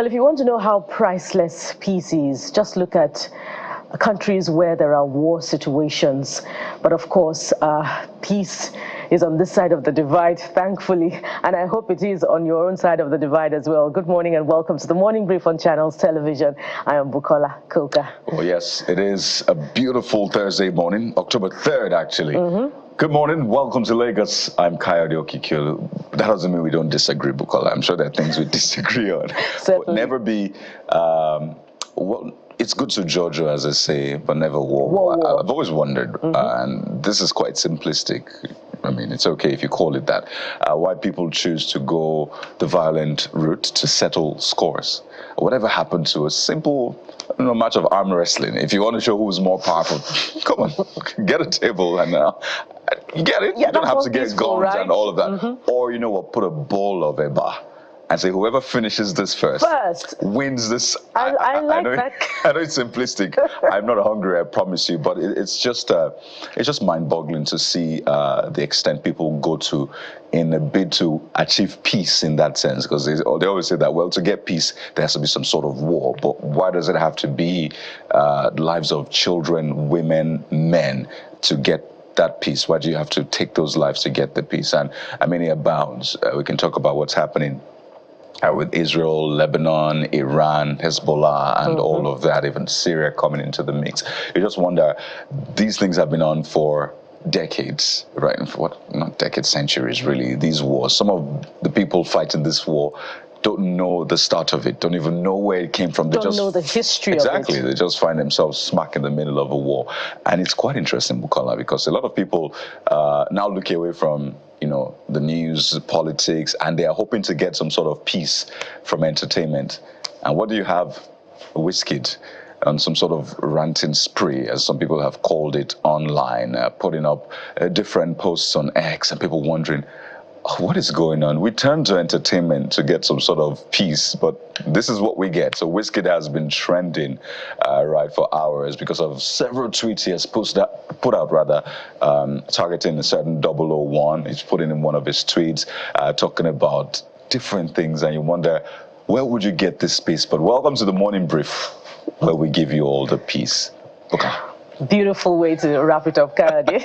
Well, if you want to know how priceless peace is, just look at countries where there are war situations. But of course, peace is on this side of the divide, thankfully, and I hope it is on your own side of the divide as well. Good morning and welcome to the Morning Brief on Channels Television. I am Bukola Kojah. Oh yes, it is a beautiful Thursday morning, October 3rd actually. Good morning, welcome to Lagos. I'm Kayode Okikio. That doesn't mean we don't disagree, Bukola. I'm sure there are things we disagree on. But never be, well, it's good to Jojo, as I say, but never war. I've always wondered, and this is quite simplistic. I mean, it's okay if you call it that. Why people choose to go the violent route to settle scores. Whatever happened to a simple match of arm wrestling? If you want to show who's more powerful, come on, get a table and you get it. Yeah, you don't have to get guns right? and all of that. Or, you know what, put a bowl of eba and say whoever finishes this first wins this. I like that. I know it's simplistic. I'm not hungry, I promise you, but it's just mind-boggling to see the extent people go to in a bid to achieve peace in that sense. Because they always say that, well, to get peace, there has to be some sort of war. But why does it have to be lives of children, women, men to get that peace? Why do you have to take those lives to get the peace? And I mean, it abounds. We can talk about what's happening with Israel, Lebanon, Iran, Hezbollah, and all of that, even Syria coming into the mix. You just wonder, these things have been on for decades, right? For what, not decades, centuries, really, these wars. Some of the people fighting this war don't know the start of it, don't even know where it came from. They don't know the history of it. Exactly, they just find themselves smack in the middle of a war. And it's quite interesting, Bukola, because a lot of people now look away from the news, politics, and they are hoping to get some sort of peace from entertainment. And what do you have? Wizkid on some sort of ranting spree, as some people have called it online, putting up different posts on X, and people wondering, what is going on? We turn to entertainment to get some sort of peace, but this is what we get. So Wizkid has been trending right for hours because of several tweets he has put out, targeting a certain 001. He's putting in one of his tweets talking about different things, and you wonder, where would you get this peace? But welcome to the Morning Brief, where we give you all the peace. Okay. Beautiful way to wrap it up, Kayode.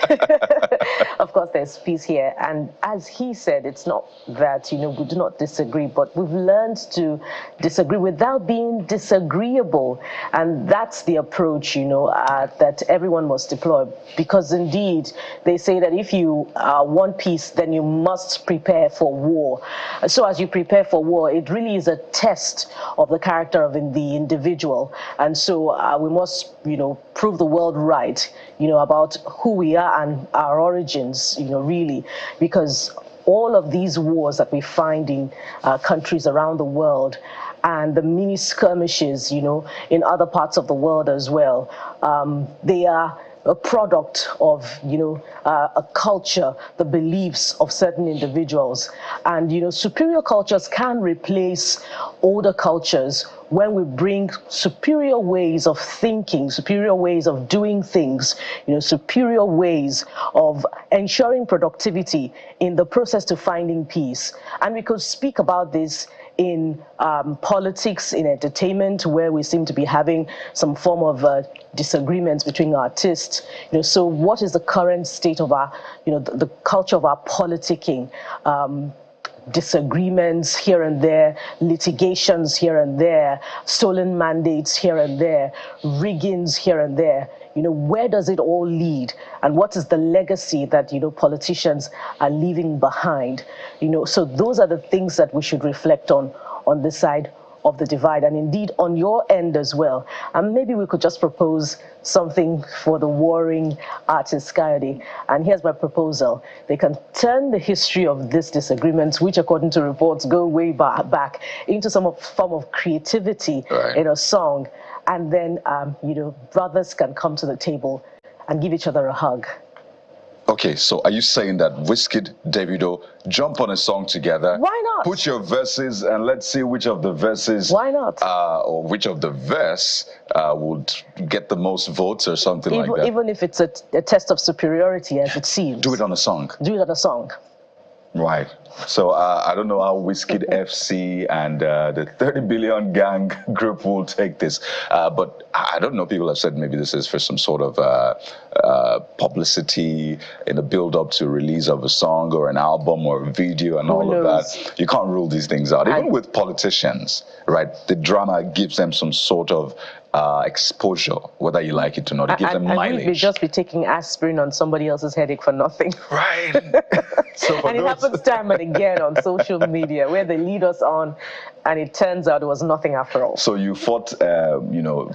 Of course, there's peace here. And as he said, it's not that, we do not disagree, but we've learned to disagree without being disagreeable. And that's the approach, that everyone must deploy. Because indeed, they say that if you want peace, then you must prepare for war. So as you prepare for war, it really is a test of the character of the individual. And so we must, prove the world right, about who we are and our origins, really, because all of these wars that we find in countries around the world and the mini skirmishes, in other parts of the world as well, they are a product of, a culture, the beliefs of certain individuals. And, superior cultures can replace older cultures when we bring superior ways of thinking, superior ways of doing things, superior ways of ensuring productivity in the process to finding peace. And we could speak about this in politics, in entertainment, where we seem to be having some form of disagreements between artists. So what is the current state of our, the culture of our politicking? Disagreements here and there, litigations here and there, stolen mandates here and there, riggings here and there. Where does it all lead? And what is the legacy that, politicians are leaving behind? So those are the things that we should reflect on this side of the divide, and indeed on your end as well. And maybe we could just propose something for the warring artists, Kayode. And here's my proposal. They can turn the history of these disagreements, which according to reports go way back, into some form of creativity in a song. And then, brothers can come to the table and give each other a hug. Okay, so are you saying that Wizkid, Davido, jump on a song together? Why not? Put your verses and let's see which of the verses... Why not? Or which of the verse would get the most votes or something like that. Even if it's a test of superiority, as it seems. Do it on a song. Do it on a song. Right. So I don't know how Whiskey FC and the 30 billion gang group will take this, but I don't know. People have said maybe this is for some sort of publicity in the build-up to release of a song or an album or a video and all of that. You can't rule these things out. Even with politicians, right? The drama gives them some sort of exposure, whether you like it or not. It gives them mileage. And we'd just be taking aspirin on somebody else's headache for nothing. Right. So and it happens time and again on social media where they lead us on and it turns out it was nothing after all. So you fought,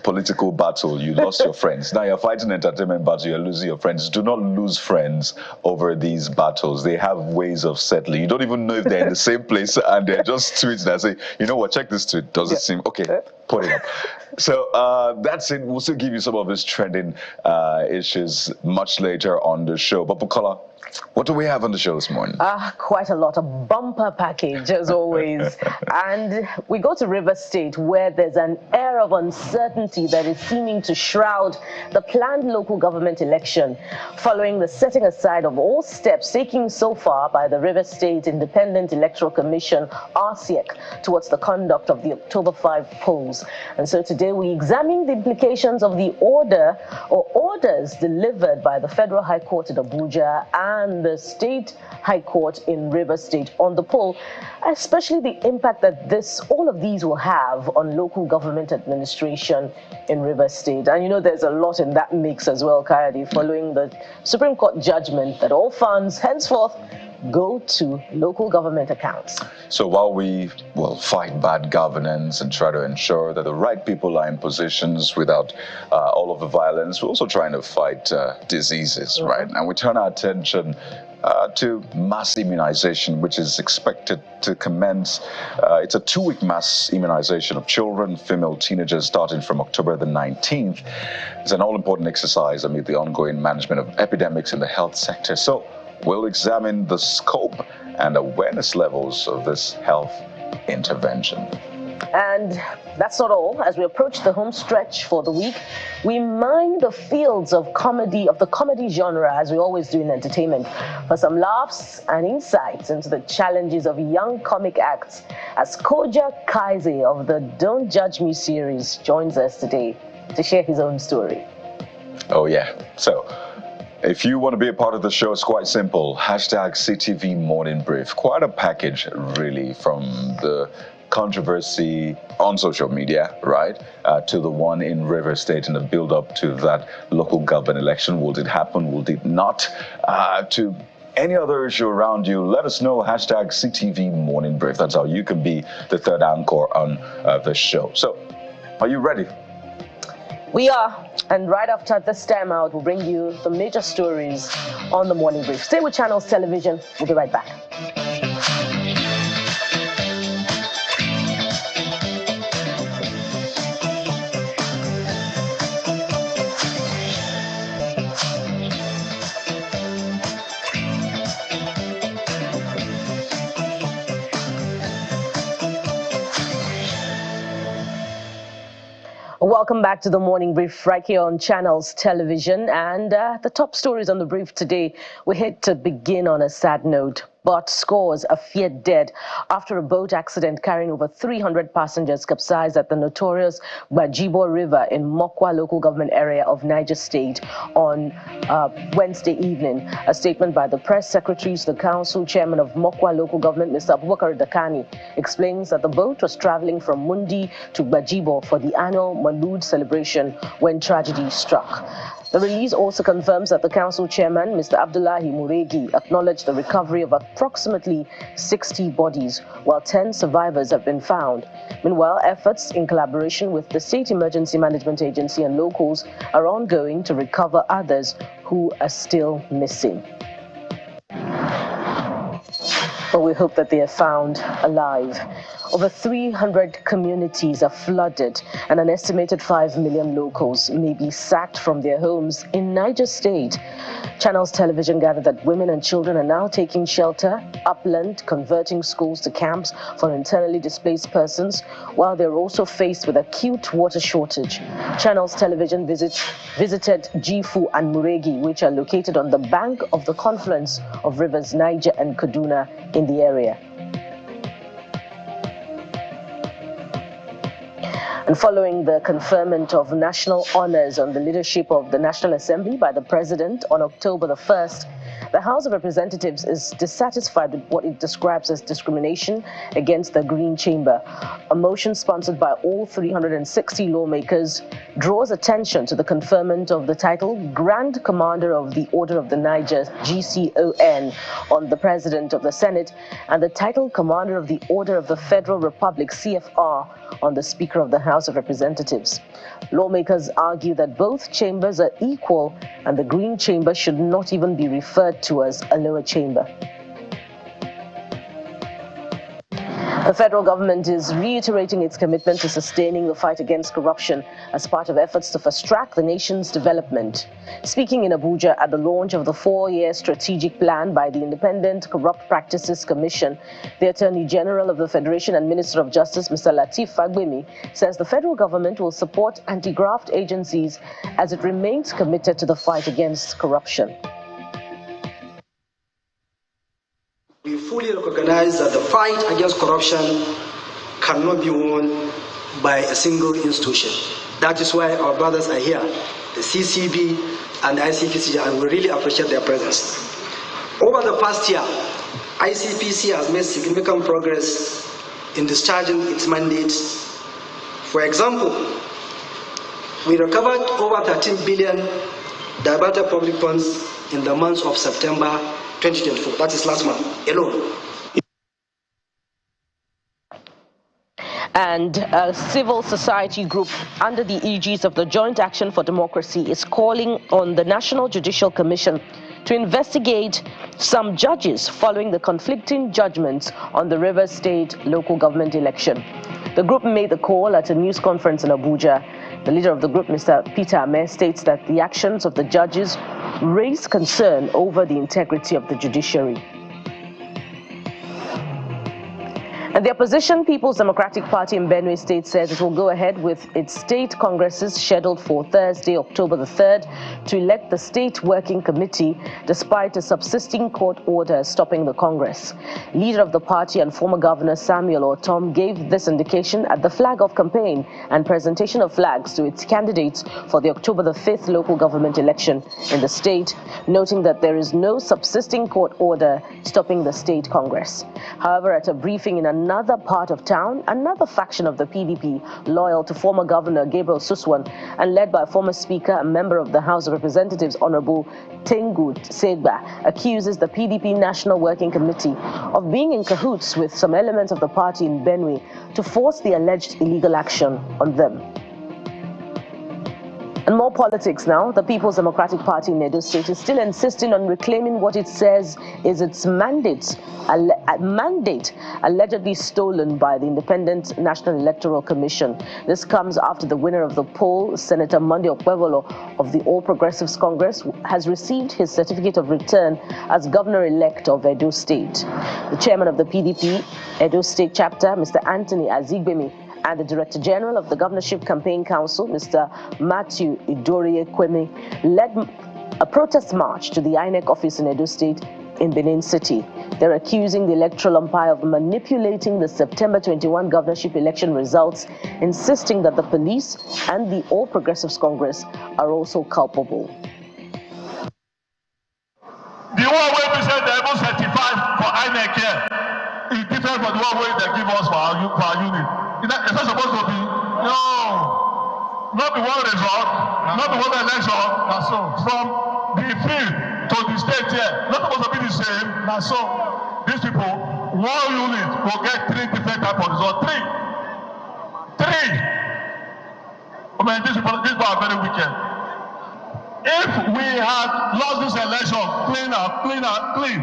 political battle, you lost your friends. Now you're fighting entertainment battle, you're losing your friends. Do not lose friends over these battles. They have ways of settling. You don't even know if they're in the same place and they're just tweets that say, you know what, check this tweet. Does it seem, okay, put it up. So that's it. We'll still give you some of these trending issues much later on the show. But Bukola, what do we have on the show this morning? Quite a lot. A bumper package, as always. And we go to River State, where there's an air of uncertainty that is seeming to shroud the planned local government election, following the setting aside of all steps taken so far by the River State Independent Electoral Commission, RCEC, towards the conduct of the October 5 polls. And so today we examine the implications of the order or orders delivered by the Federal High Court in Abuja and the State High Court in River State on the poll, especially the impact that all of these will have on local government administration in River State. And you know, there's a lot in that mix as well, Kaze, following the Supreme Court judgment that all funds henceforth go to local government accounts. So while we will fight bad governance and try to ensure that the right people are in positions without all of the violence, we're also trying to fight diseases, right? And we turn our attention to mass immunization, which is expected to commence. It's a 2-week mass immunization of children, female teenagers, starting from October the 19th. It's an all-important exercise amid the ongoing management of epidemics in the health sector. So we'll examine the scope and awareness levels of this health intervention. And that's not all. As we approach the home stretch for the week, we mine the fields of comedy, of the comedy genre, as we always do in entertainment, for some laughs and insights into the challenges of young comic acts, as Kojah Kaze of the Don't Judge Me series joins us today to share his own story. Oh, yeah. So if you want to be a part of the show, it's quite simple. Hashtag CTV Morning Brief. Quite a package, really, from the controversy on social media, right, to the one in River State in the build-up to that local government election. Will it happen? Will it not? To any other issue around you, let us know. Hashtag CTV Morning Brief. That's how you can be the third anchor on the show. So, are you ready? We are, and right after this time out, we'll bring you the major stories on the Morning Brief. Stay with Channels Television. We'll be right back. Welcome back to the Morning Brief right here on Channels Television. And the top stories on the brief today, we hate to begin on a sad note. But scores are feared dead after a boat accident carrying over 300 passengers capsized at the notorious Gbajibo River in Mokwa local government area of Niger State on Wednesday evening. A statement by the press secretary to the council chairman of Mokwa local government, Mr. Abubakar Dakani, explains that the boat was traveling from Mundi to Gbajibo for the annual Maulud celebration when tragedy struck. The release also confirms that the council chairman, Mr. Abdullahi Muregi, acknowledged the recovery of approximately 60 bodies, while 10 survivors have been found. Meanwhile, efforts in collaboration with the State Emergency Management Agency and locals are ongoing to recover others who are still missing. Well, we hope that they are found alive. Over 300 communities are flooded, and an estimated 5 million locals may be sacked from their homes in Niger State. Channels Television gathered that women and children are now taking shelter upland, converting schools to camps for internally displaced persons, while they're also faced with acute water shortage. Channels Television visited Jifu and Muregi, which are located on the bank of the confluence of rivers Niger and Kaduna in the area. And following the conferment of national honors on the leadership of the National Assembly by the President on October the 1st, the House of Representatives is dissatisfied with what it describes as discrimination against the Green Chamber. A motion sponsored by all 360 lawmakers draws attention to the conferment of the title Grand Commander of the Order of the Niger, GCON, on the President of the Senate, and the title Commander of the Order of the Federal Republic, CFR, on the Speaker of the House of Representatives. Lawmakers argue that both chambers are equal and the Green Chamber should not even be referred to as a lower chamber. The federal government is reiterating its commitment to sustaining the fight against corruption as part of efforts to fast-track the nation's development. Speaking in Abuja at the launch of the 4-year strategic plan by the Independent Corrupt Practices Commission, the Attorney General of the Federation and Minister of Justice, Mr. Lateef Fagbemi, says the federal government will support anti-graft agencies as it remains committed to the fight against corruption. We fully recognize that the fight against corruption cannot be won by a single institution. That is why our brothers are here, the CCB and the ICPC, and we really appreciate their presence. Over the past year, ICPC has made significant progress in discharging its mandates. For example, we recovered over 13 billion diverted public funds in the month of September 2024, that is last month alone. And a civil society group under the aegis of the Joint Action for Democracy is calling on the National Judicial Commission to investigate some judges following the conflicting judgments on the Rivers State local government election. The group made the call at a news conference in Abuja. The leader of the group, Mr. Peter Ame, states that the actions of the judges raise concern over the integrity of the judiciary. And the opposition People's Democratic Party in Benue State says it will go ahead with its state congresses scheduled for Thursday, October the 3rd, to elect the state working committee despite a subsisting court order stopping the Congress. Leader of the party and former Governor Samuel Ortom gave this indication at the flag-off campaign and presentation of flags to its candidates for the October the 5th local government election in the state, noting that there is no subsisting court order stopping the state Congress. However, at a briefing in another part of town, another faction of the PDP, loyal to former Governor Gabriel Suswan and led by former Speaker and member of the House of Representatives, Honorable Tengu Segba, accuses the PDP National Working Committee of being in cahoots with some elements of the party in Benue to force the alleged illegal action on them. And more politics now. The People's Democratic Party in Edo State is still insisting on reclaiming what it says is its mandate allegedly stolen by the Independent National Electoral Commission. This comes after the winner of the poll, Senator Monday Okpebholo of the All Progressives Congress, has received his certificate of return as governor-elect of Edo State. The chairman of the PDP Edo State chapter, Mr. Anthony Azigbemi, and the Director General of the Governorship Campaign Council, Mr. Matthew Idorie Kweme, led a protest march to the INEC office in Edo State in Benin City. They're accusing the electoral umpire of manipulating the September 21 governorship election results, insisting that the police and the All Progressives Congress are also culpable. The one way we said they will certify for INEC here is different from the one way they give us for our unit. It's not supposed to be, no, not the one result, not the one election. That's so. From the field to the state here, not supposed to be the same. That's so. These people, one unit will get 3 different types of results. Three. I mean, these people are very wicked. If we had lost this election clean,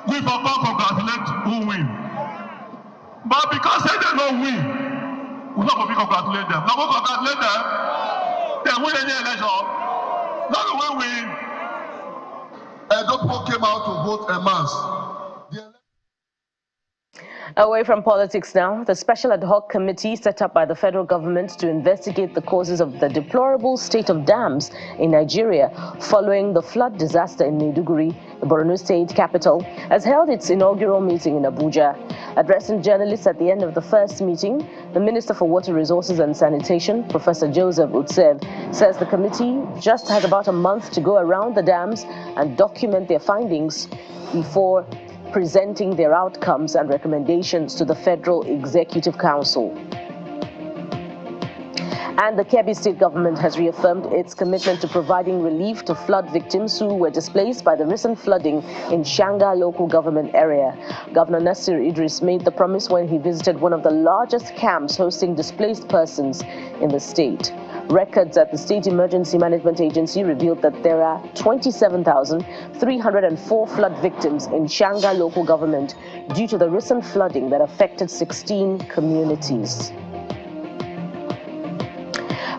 we for come congratulate who win. But because they don't win, we not going to congratulate them. Not going to congratulate them. They win any election. Not going to win. Edo people came out to vote en masse. Away from politics now, the special ad hoc committee set up by the federal government to investigate the causes of the deplorable state of dams in Nigeria following the flood disaster in Maiduguri, the Borno state capital, has held its inaugural meeting in Abuja. Addressing journalists at the end of the first meeting, the Minister for Water Resources and Sanitation, Professor Joseph Utsev, says the committee just has about a month to go around the dams and document their findings before presenting their outcomes and recommendations to the Federal Executive Council. And the Kebbi state government has reaffirmed its commitment to providing relief to flood victims who were displaced by the recent flooding in Shanga local government area. Governor Nasir Idris made the promise when he visited one of the largest camps hosting displaced persons in the state. Records at the State Emergency Management Agency revealed that there are 27,304 flood victims in Shanga local government due to the recent flooding that affected 16 communities.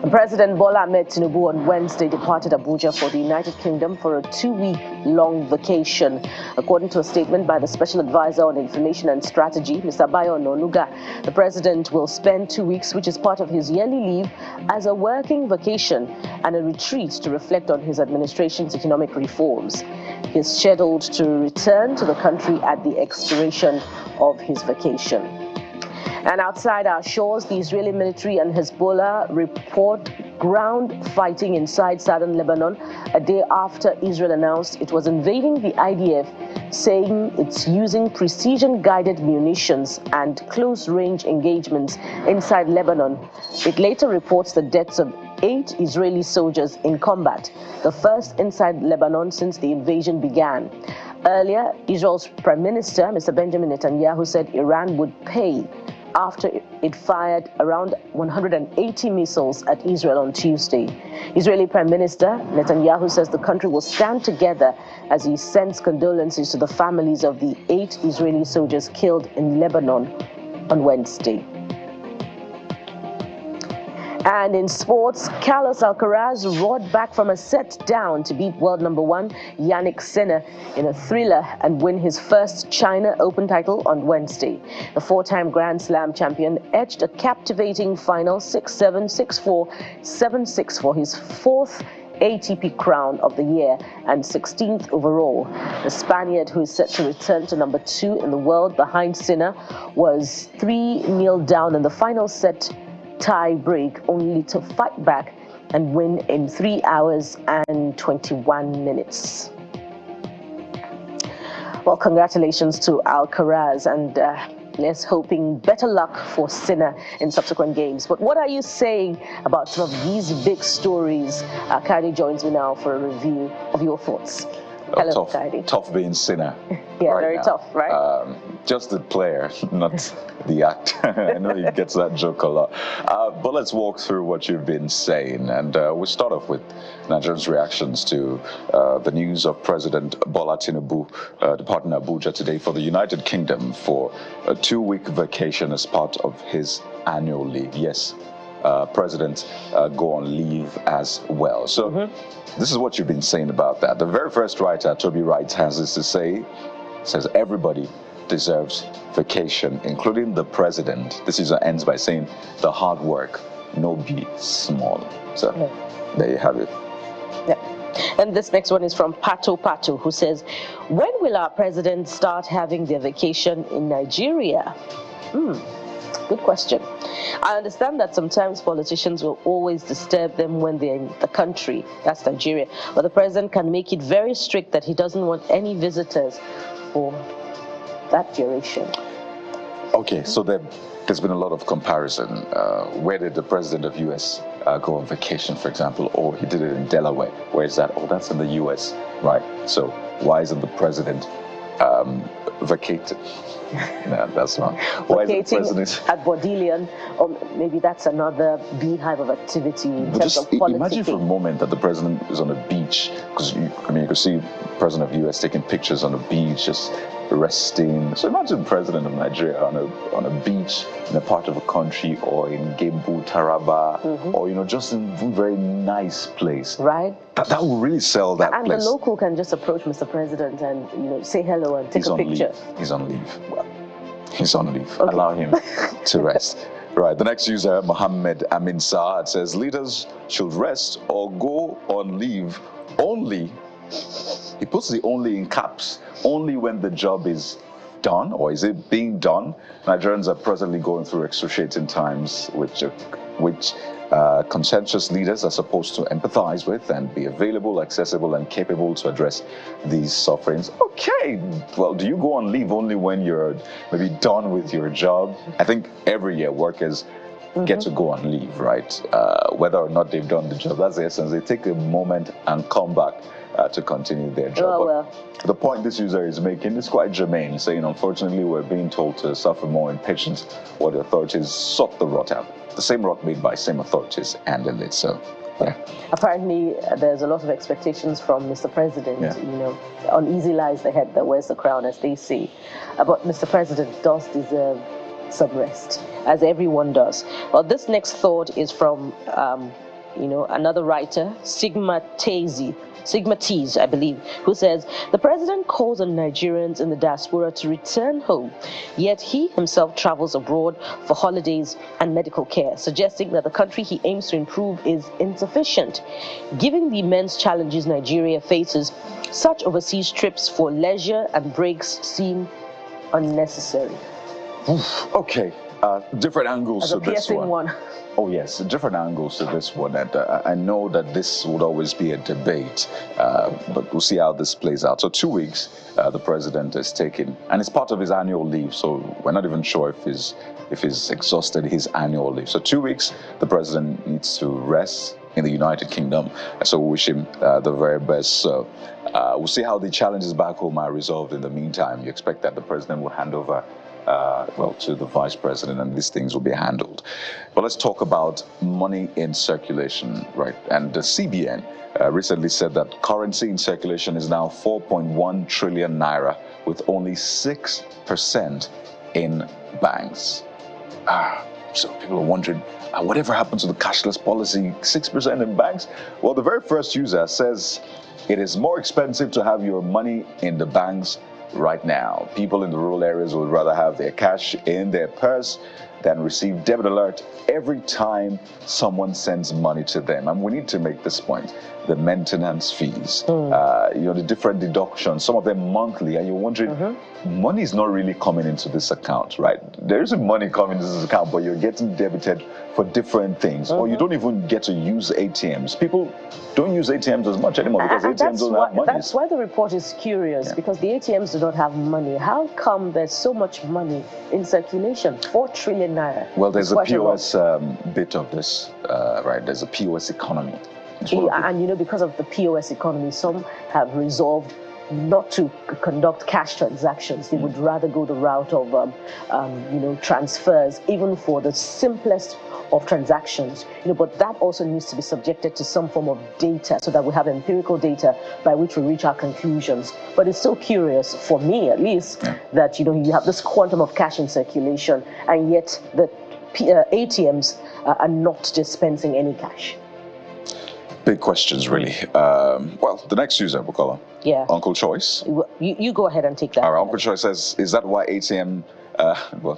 President Bola Ahmed Tinubu on Wednesday departed Abuja for the United Kingdom for a 2-week-long vacation. According to a statement by the Special Advisor on Information and Strategy, Mr. Bayo Ononuga, the president will spend 2 weeks, which is part of his yearly leave, as a working vacation and a retreat to reflect on his administration's economic reforms. He is scheduled to return to the country at the expiration of his vacation. And outside our shores, the Israeli military and Hezbollah report ground fighting inside southern Lebanon a day after Israel announced it was invading the IDF, saying it's using precision-guided munitions and close-range engagements inside Lebanon. It later reports the deaths of 8 Israeli soldiers in combat, the first inside Lebanon since the invasion began. Earlier, Israel's Prime Minister, Mr. Benjamin Netanyahu, said Iran would pay after it fired around 180 missiles at Israel on Tuesday. Israeli Prime Minister Netanyahu says the country will stand together as he sends condolences to the families of the 8 Israeli soldiers killed in Lebanon on Wednesday. And in sports, Carlos Alcaraz roared back from a set down to beat world number 1 Yannick Sinner in a thriller and win his first China Open title on Wednesday. The 4-time Grand Slam champion edged a captivating final 6-7, 6-4, 7-6 for his 4th ATP crown of the year and 16th overall. The Spaniard, who is set to return to number 2 in the world behind Sinner, was 3-0 down in the final set tie break, only to fight back and win in 3 hours and 21 minutes. Well, congratulations to Alcaraz, and let's hoping better luck for Sinner in subsequent games. But what are you saying about some of these big stories? Kaze joins me now for a review of your thoughts. Hello, Kaze. Tough being Sinner. Yeah, very now. Tough, right? Just the player, not the act. I know he gets that joke a lot. But let's walk through what you've been saying. And we'll start off with Nigerians' reactions to the news of President Bola Tinubu departing Abuja today for the United Kingdom for a 2-week vacation as part of his annual leave. Yes, presidents go on leave as well. So this is what you've been saying about that. The very first writer, Toby Wright, has this to say, says everybody deserves vacation, including the president. This user ends by saying the hard work no be small. So there you have it. Yeah. And this next one is from Pato, who says, when will our president start having their vacation in Nigeria? Good question. I understand that sometimes politicians will always disturb them when they're in the country, that's Nigeria, but the president can make it very strict that he doesn't want any visitors for that duration. Okay, so there's been a lot of comparison. Where did the president of US go on vacation, for example? Or he did it in Delaware. Where is that? Oh, that's in the US, right? So why isn't the president vacated. No, that's not. Why is the president at Bodleian, or maybe that's another beehive of activity in terms of politics. Imagine for a moment that the president is on a beach, because you could see the president of the US taking pictures on a beach, just resting. So imagine the president of Nigeria on a beach in a part of a country, or in Gembu, Taraba, or just in a very nice place. Right. That would really sell that place. And the local can just approach Mr. President and say hello and take a picture. He's on leave. Well, he's on leave. Okay. Allow him to rest. Right. The next user, Mohammed Amin Saad, says leaders should rest or go on leave only. He puts the "only" in caps. Only when the job is done, or is it being done? Nigerians are presently going through excruciating times, which conscientious leaders are supposed to empathize with and be available, accessible, and capable to address these sufferings. Okay, well, do you go on leave only when you're maybe done with your job? I think every year workers get to go on leave, right? Whether or not they've done the job, that's the essence. They take a moment and come back to continue their job. But the point this user is making is quite germane, saying, unfortunately, we're being told to suffer more in patience while the authorities sort the rot out. The same rot made by same authorities handled it. So, yeah. Apparently, there's a lot of expectations from Mr. President. Uneasy lies the head that wears the crown, as they say. But Mr. President does deserve some rest, as everyone does. Well, this next thought is from, another writer, Sigma Tease, I believe, who says, the president calls on Nigerians in the diaspora to return home, yet he himself travels abroad for holidays and medical care, suggesting that the country he aims to improve is insufficient. Given the immense challenges Nigeria faces, such overseas trips for leisure and breaks seem unnecessary. Okay, different angles to this one. Oh yes, different angles to this one, and I know that this would always be a debate, but we'll see how this plays out. So 2 weeks the president is taking, and it's part of his annual leave, so we're not even sure if he's exhausted his annual leave. So 2 weeks the president needs to rest in the United Kingdom, and so we wish him the very best. So we'll see how the challenges back home are resolved in the meantime. You expect that the president will hand over to the vice president, and these things will be handled. But let's talk about money in circulation, right? And the CBN recently said that currency in circulation is now 4.1 trillion naira, with only 6% in banks. So people are wondering, whatever happened to the cashless policy, 6% in banks? Well, the very first user says it is more expensive to have your money in the banks right now. People in the rural areas would rather have their cash in their purse than receive debit alert every time someone sends money to them. And we need to make this point. The maintenance fees, the different deductions, some of them monthly, and you're wondering, money is not really coming into this account, right? There isn't money coming into this account, but you're getting debited for different things, or you don't even get to use ATMs. People don't use ATMs as much anymore because ATMs don't have money. That's why the report is curious, because the ATMs do not have money. How come there's so much money in circulation? 4 trillion naira. Well, there's a POS bit of this, right? There's a POS economy. And because of the POS economy, some have resolved not to conduct cash transactions. They would rather go the route of, transfers, even for the simplest of transactions. But that also needs to be subjected to some form of data, so that we have empirical data by which we reach our conclusions. But it's so curious, for me at least, that you have this quantum of cash in circulation, and yet the ATMs are not dispensing any cash. Big questions, really. Well, the next user, Bukola. Yeah. Uncle Choice. You go ahead and take that. All right, Uncle Choice says, is that why ATM,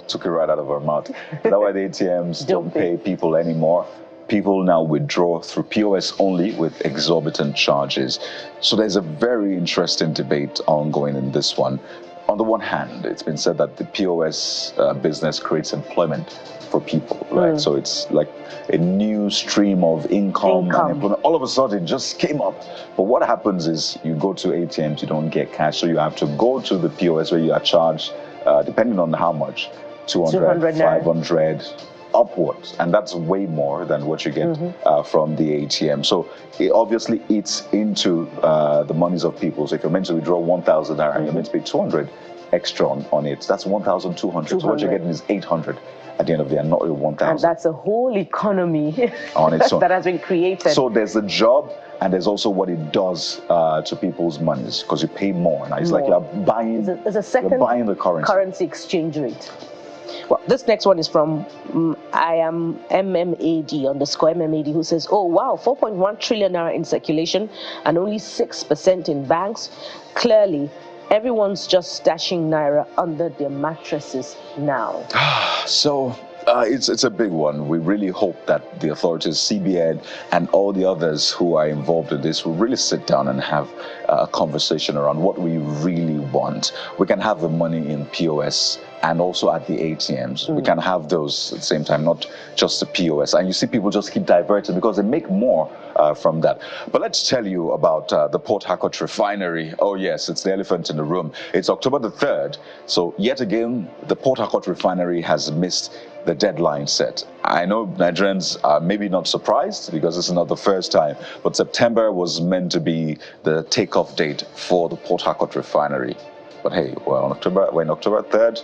took it right out of our mouth. Is that why the ATMs don't pay people anymore? People now withdraw through POS only with exorbitant charges. So there's a very interesting debate ongoing in this one. On the one hand, it's been said that the POS business creates employment for people, right? So it's like a new stream of income. And employment. All of a sudden, it just came up. But what happens is you go to ATMs, you don't get cash, so you have to go to the POS where you are charged, depending on how much, 200 500 upwards, and that's way more than what you get from the ATM. So it obviously eats into the monies of people. So if you're meant to withdraw 1,000 naira and you're meant to pay 200, extra on it. That's 1,200. So what you're getting is 800 at the end of the day, and not 1,000. And that's a whole economy on its own that has been created. So there's the job, and there's also what it does to people's monies, because you pay more. Now it's like you're buying. It's a second you're buying the currency exchange rate. Well, this next one is from I am MMAD_MMAD, who says, oh wow, 4.1 trillion naira in circulation and only 6% in banks. Clearly, everyone's just stashing naira under their mattresses now. So it's a big one. We really hope that the authorities, CBN, and all the others who are involved in this will really sit down and have a conversation around what we really want. We can have the money in POS and also at the ATMs. We can have those at the same time, not just the POS. And you see people just keep diverting because they make more from that. But let's tell you about the Port Harcourt refinery. Oh yes, it's the elephant in the room. It's October the 3rd. So yet again, the Port Harcourt refinery has missed the deadline set. I know Nigerians are maybe not surprised because this is not the first time, but September was meant to be the takeoff date for the Port Harcourt refinery. But hey, we're on October 3rd,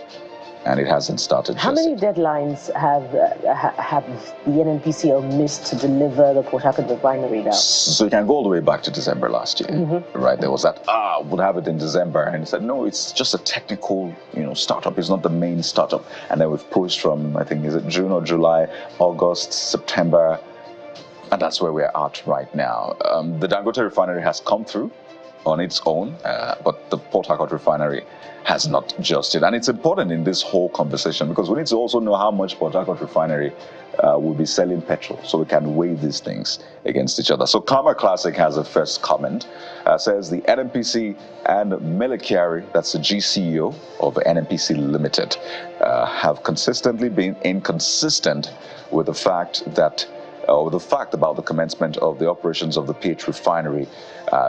and it hasn't started. How many deadlines have the NNPCL missed to deliver the Port Harcourt refinery now? So you can go all the way back to December last year, right? There was that, we'll have it in December, and he said, no, it's just a technical, startup. It's not the main startup. And then we've pushed from, I think, is it June or July, August, September, and that's where we're at right now. The Dangote refinery has come through on its own, but the Port Harcourt refinery has not just yet. And it's important in this whole conversation because we need to also know how much Port Harcourt refinery will be selling petrol, so we can weigh these things against each other. So Karma Classic has a first comment, says the NNPC and Melekiari, that's the GCEO of NNPC Limited, have consistently been inconsistent with the fact that about the commencement of the operations of the PH refinery.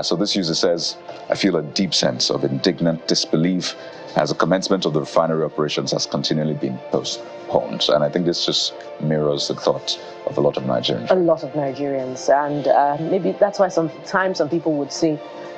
So this user says, I feel a deep sense of indignant disbelief as the commencement of the refinery operations has continually been postponed. And I think this just mirrors the thought of a lot of Nigerians. A lot of Nigerians. And maybe that's why sometimes some people would say,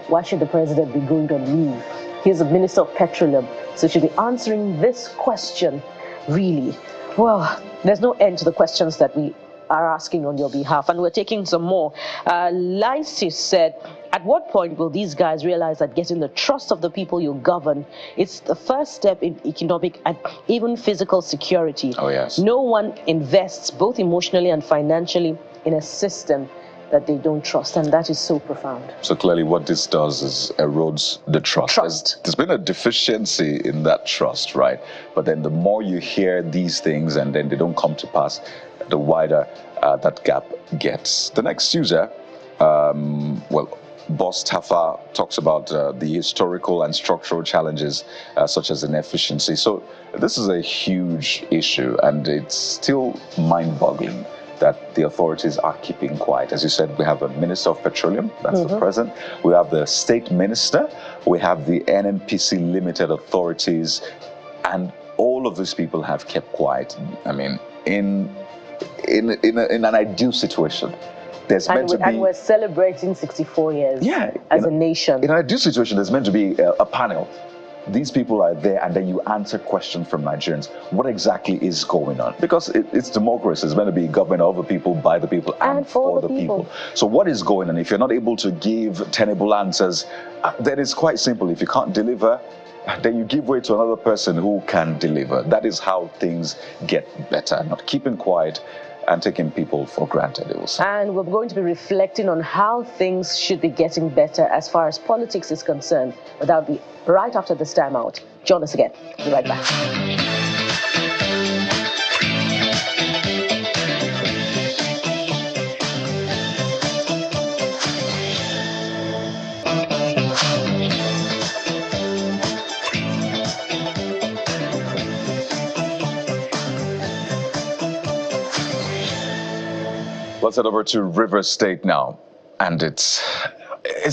why should the president be going on leave? He's a minister of petroleum, so he should be answering this question, really. Well, there's no end to the questions that we are asking on your behalf, and we're taking some more. Lysis said, at what point will these guys realize that getting the trust of the people you govern is the first step in economic and even physical security? Oh yes. No one invests both emotionally and financially in a system that they don't trust, and that is so profound. So clearly what this does is erodes the trust. There's been a deficiency in that trust, right? But then the more you hear these things and then they don't come to pass, the wider that gap gets. The next user, Boss Tafa, talks about the historical and structural challenges such as inefficiency. So this is a huge issue, and it's still mind-boggling that the authorities are keeping quiet. As you said, we have a Minister of Petroleum, that's the president. We have the State Minister. We have the NNPC Limited authorities, and all of these people have kept quiet. I mean, in an ideal situation, there's meant to be, and we're celebrating 64 years as a nation. In an ideal situation, there's meant to be a panel. These people are there, and then you answer questions from Nigerians. What exactly is going on? Because it's democracy. It's meant to be government of the people, by the people, and for the people. So what is going on? If you're not able to give tenable answers, then it's quite simple. If you can't deliver, then you give way to another person who can deliver. That is how things get better, not keeping quiet and taking people for granted. And we're going to be reflecting on how things should be getting better as far as politics is concerned. But that'll be right after this time out. Join us again. We'll be right back. Let's head over to Rivers State now, and it's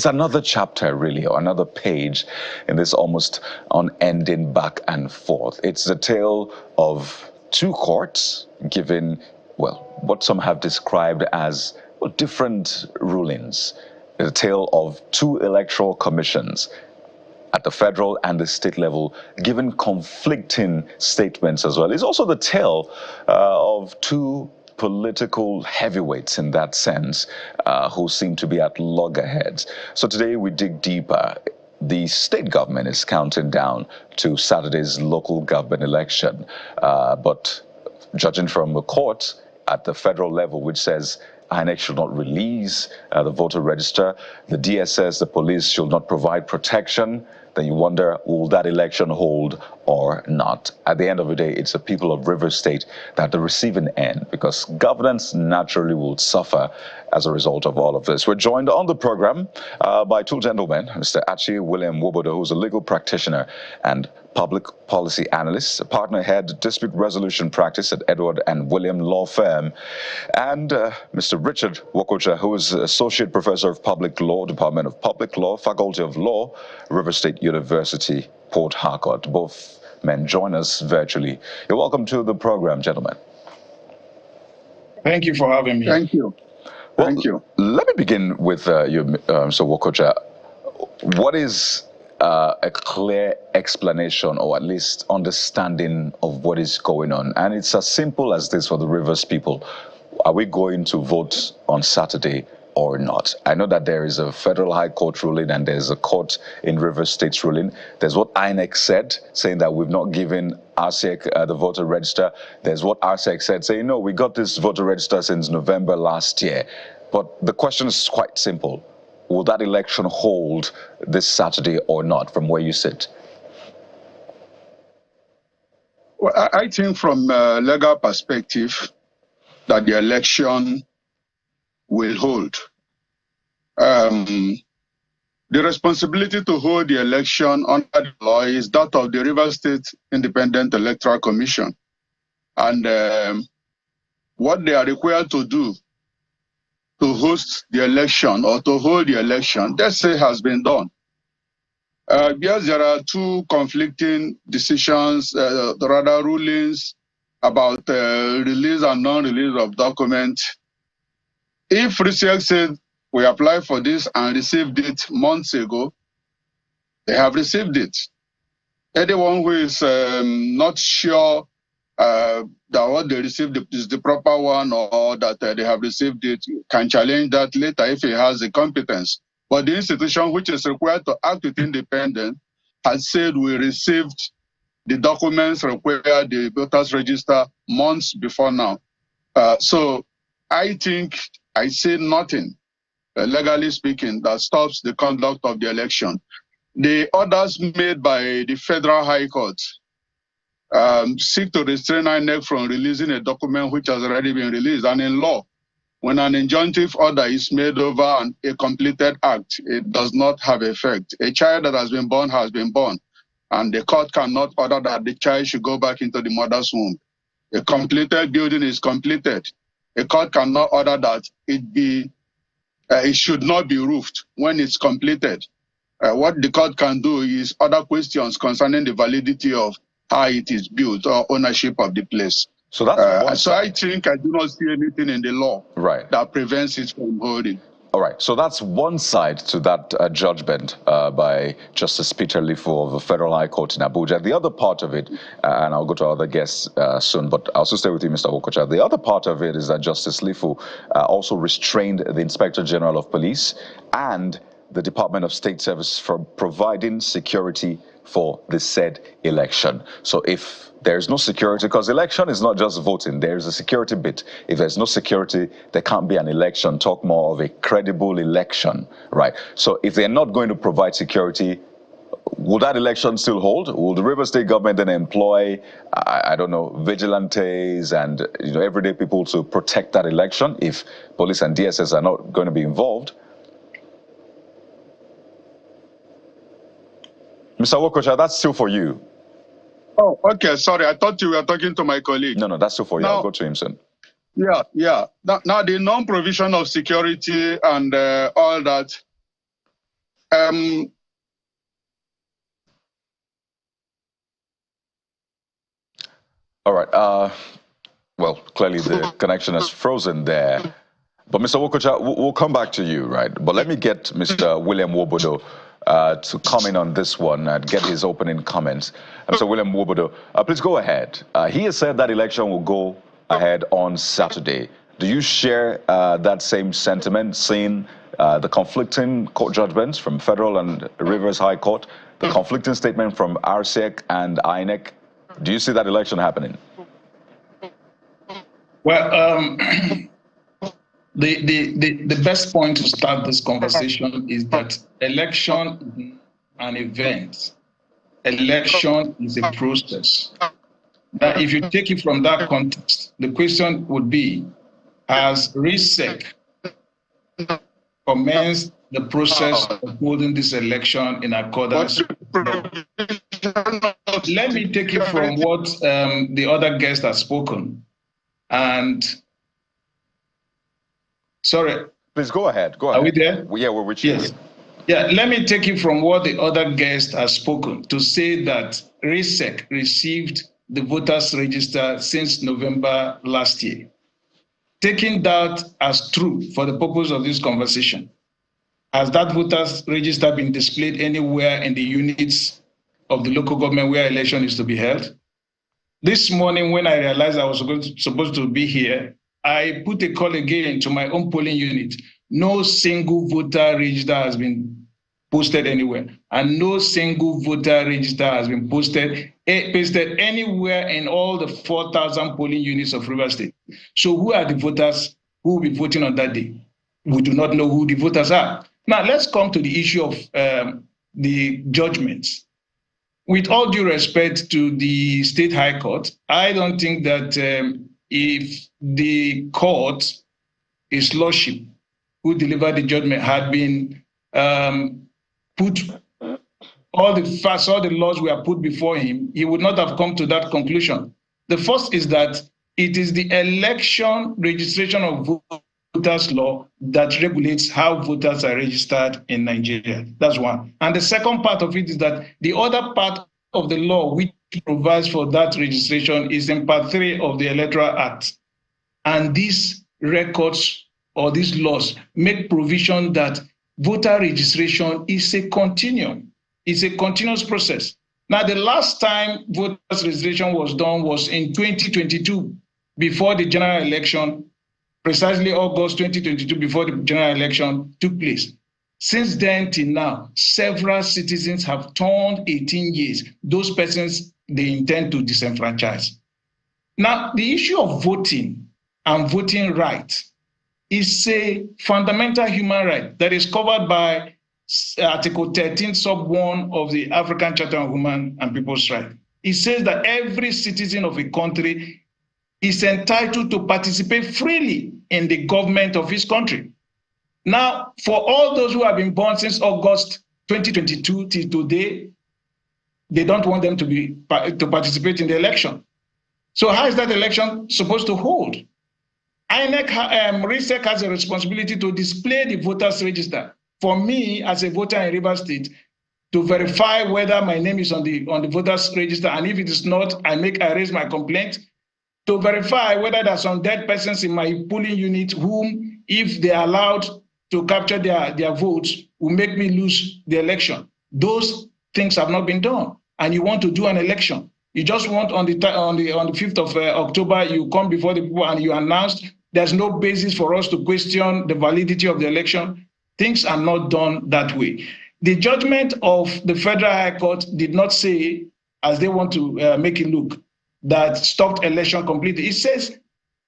another chapter, really, or another page in this almost unending back and forth. It's the tale of two courts giving, what some have described as different rulings. It's a tale of two electoral commissions at the federal and the state level, given conflicting statements as well. It's also the tale of two political heavyweights in that sense, who seem to be at loggerheads. So today we dig deeper. The state government is counting down to Saturday's local government election, but judging from the court at the federal level, which says INEC should not release the voter register, the DSS, the police, should not provide protection, then you wonder, will that election hold or not? At the end of the day, it's the people of Rivers State that are the receiving end, because governance naturally will suffer as a result of all of this. We're joined on the program by two gentlemen, Mr. Achi William Wobodo, who's a legal practitioner and public policy analyst, a partner head dispute resolution practice at Edward and William Law Firm, and Mr. Richard Kojah, who is associate professor of public law, Department of Public Law, Faculty of Law, Rivers State University, Port Harcourt. Both men join us virtually. You're welcome to the program, gentlemen. Thank you for having me. Thank you. Well, Thank you. Let me begin with you, Mr. Kojah. What is a clear explanation, or at least understanding, of what is going on? And it's as simple as this for the Rivers people. Are we going to vote on Saturday or not? I know that there is a federal high court ruling and there's a court in Rivers State's ruling. There's what INEC said, saying that we've not given RSEC the voter register. There's what RSEC said, saying, no, we got this voter register since November last year. But the question is quite simple. Will that election hold this Saturday or not, from where you sit? Well, I think from a legal perspective that the election will hold. The responsibility to hold the election under the law is that of the Rivers State Independent Electoral Commission. And what they are required to do to host the election or to hold the election, let's say, has been done. Yes, there are two conflicting decisions, rather rulings about release and non-release of documents. If RISEC said we applied for this and received it months ago, they have received it. Anyone who is not sure that what they received is the proper one, or that they have received it, can challenge that later if he has the competence. But the institution which is required to act with independence has said we received the documents required, the voters register, months before now. So I think I see nothing, legally speaking, that stops the conduct of the election. The orders made by the Federal High Court seek to restrain INEC from releasing a document which has already been released. And in law, when an injunctive order is made over a completed act, it does not have effect. A child that has been born has been born, and the court cannot order that the child should go back into the mother's womb. A completed building is completed. A court cannot order that it should not be roofed when it's completed. What the court can do is other questions concerning the validity of how it is built or ownership of the place. So that's so I think I do not see anything in the law that prevents it from holding. All right, so that's one side to that judgment by Justice Peter Lifu of the Federal High Court in Abuja. The other part of it, and I'll go to other guests soon, but I'll also stay with you, Mr. Kojah. The other part of it is that Justice Lifu also restrained the Inspector General of Police and the Department of State Service from providing security for the said election. So if there's no security, because election is not just voting, there's a security bit. If there's no security, there can't be an election. Talk more of a credible election, right? So if they're not going to provide security, will that election still hold? Will the Rivers State government then employ, I don't know, vigilantes and everyday people to protect that election if police and DSS are not going to be involved? Mr. Kojah, that's still for you. Oh, okay. Sorry, I thought you were talking to my colleague. No, that's still for you. I'll go to him soon. Yeah. Now the non-provision of security and all that. All right. Well, clearly the connection is frozen there. But Mr. Kojah, we'll come back to you, right? But let me get Mr. William Wobodo to comment on this one and get his opening comments. Mr. William Wobodo, please go ahead. He has said that election will go ahead on Saturday. Do you share that same sentiment, seeing the conflicting court judgments from Federal and Rivers High Court, the conflicting statement from RSEC and INEC? Do you see that election happening? Well, the best point to start this conversation is that election is an event. Election is a process. Now, if you take it from that context, the question would be, has RSEC commenced the process of holding this election in accordance with the law? Let me take it from what the other guest has spoken. And sorry. Please go ahead. Go ahead. Are we there? Yeah, we're with you. Yes. Yeah, let me take it from what the other guest has spoken to say that RSEC received the voters register since November last year. Taking that as true for the purpose of this conversation, has that voters register been displayed anywhere in the units of the local government where election is to be held? This morning, when I realized I was supposed to be here, I put a call again to my own polling unit. No single voter register has been posted anywhere, and no single voter register has been pasted anywhere in all the 4,000 polling units of Rivers State. So who are the voters who will be voting on that day? We do not know who the voters are. Now, let's come to the issue of the judgments. With all due respect to the State High Court, I don't think that if the court, his lordship, who delivered the judgment, had been put, all the laws were put before him, he would not have come to that conclusion. The first is that it is the election registration of voters law that regulates how voters are registered in Nigeria. That's one. And the second part of it is that the other part of the law which provides for that registration is in Part 3 of the Electoral Act. And these records or these laws make provision that voter registration is a continuum. It's a continuous process. Now, the last time voter registration was done was in 2022, before the general election, precisely August 2022, before the general election took place. Since then till now, several citizens have turned 18 years. Those persons, they intend to disenfranchise. Now, the issue of voting and voting rights is a fundamental human right that is covered by Article 13, Sub 1 of the African Charter on Human and People's Rights. It says that every citizen of a country is entitled to participate freely in the government of his country. Now, for all those who have been born since August 2022 till today, they don't want them to participate in the election. So how is that election supposed to hold? RSEC has a responsibility to display the voters register. For me, as a voter in Rivers State, to verify whether my name is on the voters register, and if it is not, I raise my complaint. To verify whether there are some dead persons in my polling unit whom, if they are allowed to capture their votes, will make me lose the election. Those things have not been done. And you want to do an election. You just want on the 5th of October, you come before the people and you announce there's no basis for us to question the validity of the election. Things are not done that way. The judgment of the Federal High Court did not say, as they want to make it look, that stopped election completely. It says,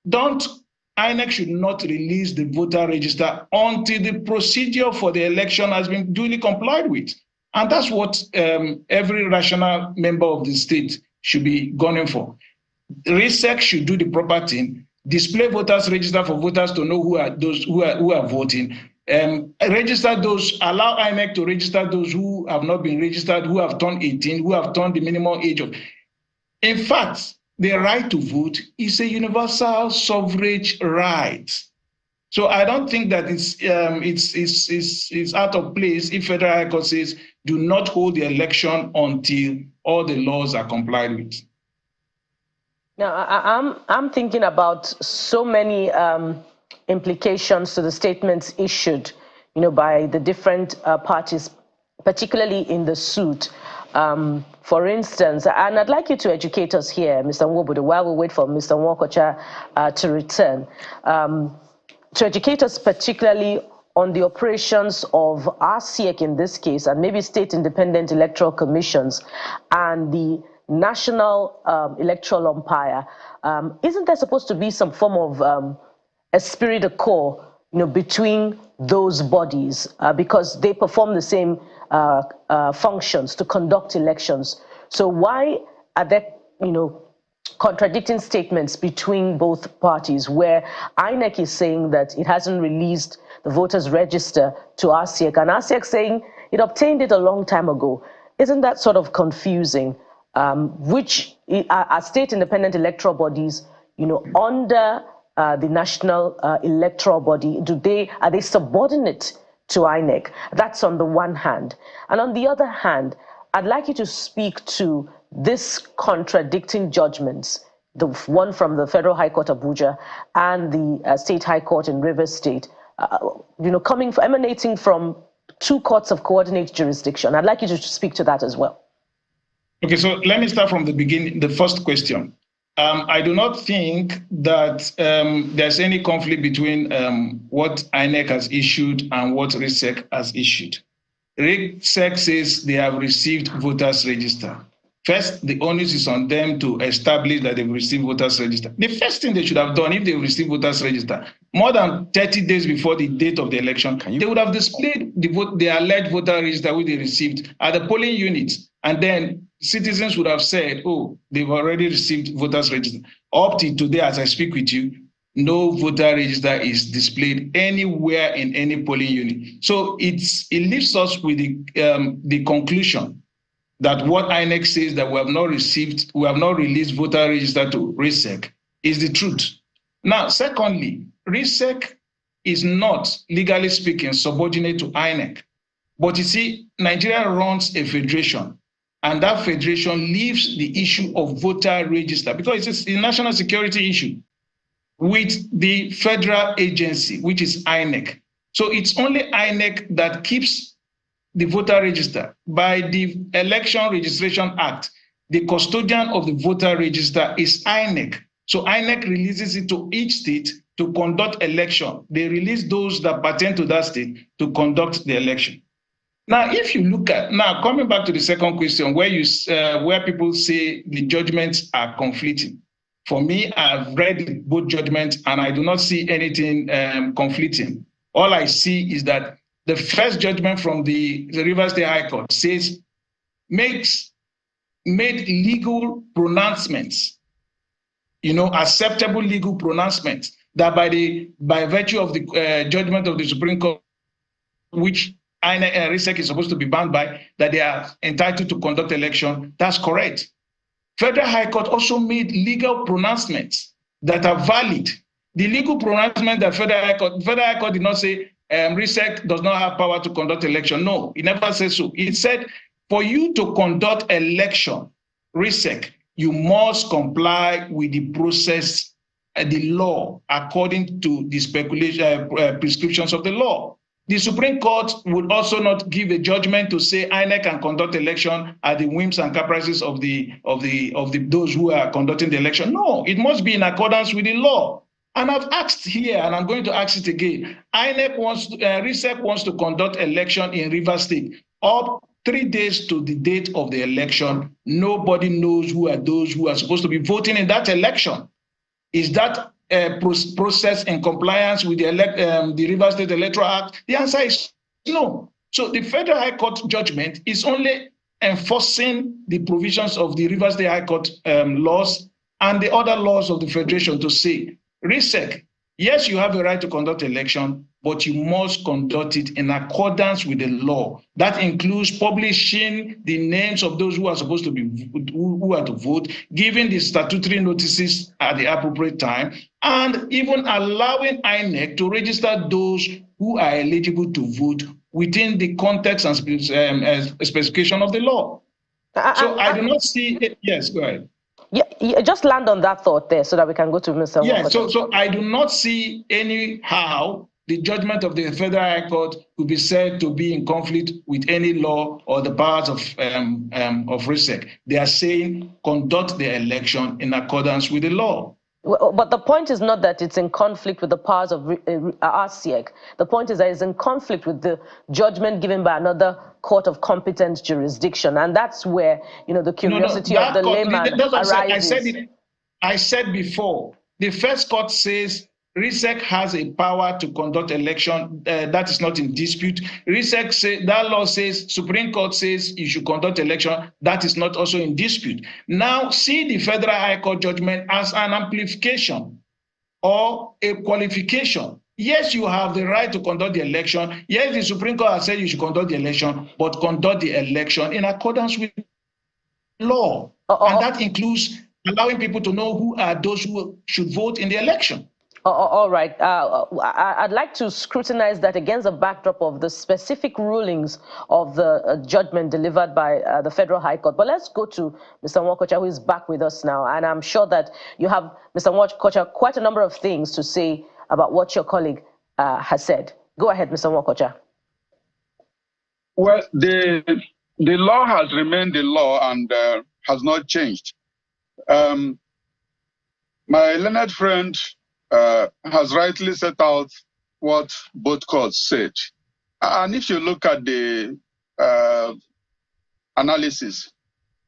INEC should not release the voter register until the procedure for the election has been duly complied with. And that's what every rational member of the state should be gunning for. RSEC should do the proper thing, display voters register for voters to know who are those who are voting, register those, allow INEC to register those who have not been registered, who have turned 18, who have turned the minimum age of. In fact, the right to vote is a universal suffrage right. So I don't think that it's out of place if Federal High Court says do not hold the election until all the laws are complied with. Now, I'm thinking about so many implications to the statements issued, by the different parties particularly in the suit. For instance, and I'd like you to educate us here, Mr. Nwobodo, while we wait for Mr. Kojah to return, to educate us particularly on the operations of RCEC in this case, and maybe state independent electoral commissions, and the national electoral umpire. Isn't there supposed to be some form of esprit de corps, between those bodies, because they perform the same functions to conduct elections? So why are there, contradicting statements between both parties, where INEC is saying that it hasn't released the voters' register to RCEC, and RCEC saying it obtained it a long time ago? Isn't that sort of confusing? Which are state independent electoral bodies, under the national electoral body? Are they subordinate to INEC? That's on the one hand. And on the other hand, I'd like you to speak to this contradicting judgments, the one from the Federal High Court Abuja and the State High Court in Rivers State, emanating from two courts of coordinate jurisdiction. I'd like you to speak to that as well. Okay, so let me start from the beginning, the first question. I do not think that there's any conflict between what INEC has issued and what RISEC has issued. RISEC says they have received voters' register. First, the onus is on them to establish that they've received voters' register. The first thing they should have done, if they received voters' register, more than 30 days before the date of the election, they would have displayed the alleged voter register which they received at the polling units. And then citizens would have said, oh, they've already received voters' register. Up to today, as I speak with you, no voter register is displayed anywhere in any polling unit. So it leaves us with the conclusion that what INEC says that we have not released voter register to RISEC is the truth. Now, secondly, RISEC is not, legally speaking, subordinate to INEC. But you see, Nigeria runs a federation, and that federation leaves the issue of voter register, because it's a national security issue, with the federal agency, which is INEC. So it's only INEC that keeps the voter register. By the Election Registration Act, the custodian of the voter register is INEC. So INEC releases it to each state to conduct election. They release those that pertain to that state to conduct the election. Now, if you look at, now coming back to the second question, where people say the judgments are conflicting. For me, I've read both judgments and I do not see anything conflicting. All I see is that the first judgment from the Rivers State High Court says, made legal pronouncements, acceptable legal pronouncements, that by virtue of the judgment of the Supreme Court, which RISEC is supposed to be bound by, that they are entitled to conduct election. That's correct. Federal High Court also made legal pronouncements that are valid. The legal pronouncement that Federal High Court did not say RISEC does not have power to conduct election. No, it never says so. It said, for you to conduct election, RISEC, you must comply with the process, the law, according to the prescriptions of the law. The Supreme Court would also not give a judgment to say INEC can conduct election at the whims and caprices of those who are conducting the election. No, it must be in accordance with the law. And I've asked here, and I'm going to ask it again. RISEC wants to conduct election in Rivers State. Up 3 days to the date of the election, nobody knows who are those who are supposed to be voting in that election. Is that process in compliance with the Rivers State Electoral Act? The answer is no. So the Federal High Court judgment is only enforcing the provisions of the Rivers State High Court laws and the other laws of the Federation to say, RISEC, yes, you have a right to conduct election, but you must conduct it in accordance with the law. That includes publishing the names of those who are supposed to be, who are to vote, giving the statutory notices at the appropriate time, and even allowing INEC to register those who are eligible to vote within the context and specification of the law. So I do not see it. Yes, go ahead. Yeah, just land on that thought there so that we can go to Mr. Yeah, so I do not see anyhow the judgment of the Federal High Court could be said to be in conflict with any law or the powers of RISEC. They are saying conduct the election in accordance with the law. But the point is not that it's in conflict with the powers of RCEC. The point is that it's in conflict with the judgment given by another court of competent jurisdiction, and that's where the curiosity of the layman arises. I said before, the first court says RISEC has a power to conduct election. That is not in dispute. RISEC say, that law says, Supreme Court says you should conduct election. That is not also in dispute. Now see the Federal High Court judgment as an amplification or a qualification. Yes, you have the right to conduct the election. Yes, the Supreme Court has said you should conduct the election, but conduct the election in accordance with law. And that includes allowing people to know who are those who should vote in the election. All right. I'd like to scrutinize that against the backdrop of the specific rulings of the judgment delivered by the Federal High Court. But let's go to Mr. Nwakocha, who is back with us now. And I'm sure that you have, Mr. Nwakocha, quite a number of things to say about what your colleague has said. Go ahead, Mr. Nwakocha. Well, the law has remained the law and has not changed. My learned friend has rightly set out what both courts said. And if you look at the analysis,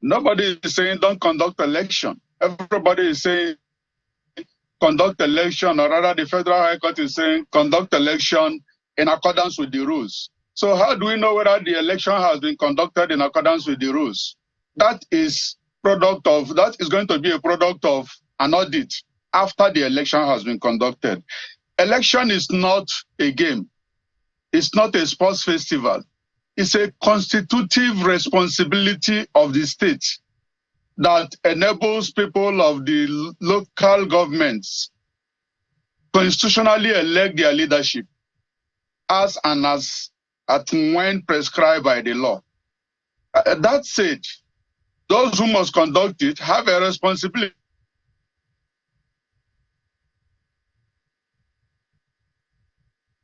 nobody is saying don't conduct election. Everybody is saying conduct election, or rather the Federal High Court is saying conduct election in accordance with the rules. So how do we know whether the election has been conducted in accordance with the rules? That is going to be a product of an audit after the election has been conducted. Election is not a game. It's not a sports festival. It's a constitutive responsibility of the state that enables people of the local governments constitutionally elect their leadership as and as at when prescribed by the law. That said, those who must conduct it have a responsibility.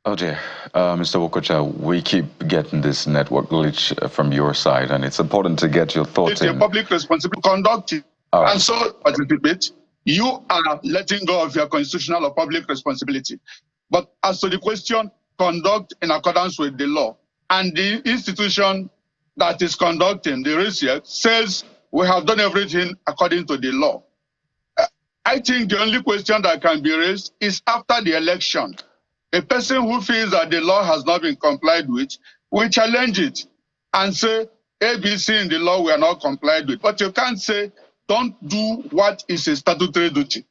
Oh dear, Mr. Nwakocha, we keep getting this network glitch from your side, and it's important to get your thoughts in. It's a public responsibility to conduct it. Right. And so, participate, you are letting go of your constitutional or public responsibility. But as to the question, conduct in accordance with the law, and the institution that is conducting the research says we have done everything according to the law. I think the only question that can be raised is after the election. A person who feels that the law has not been complied with will challenge it and say, ABC in the law we are not complied with. But you can't say, don't do what is a statutory duty.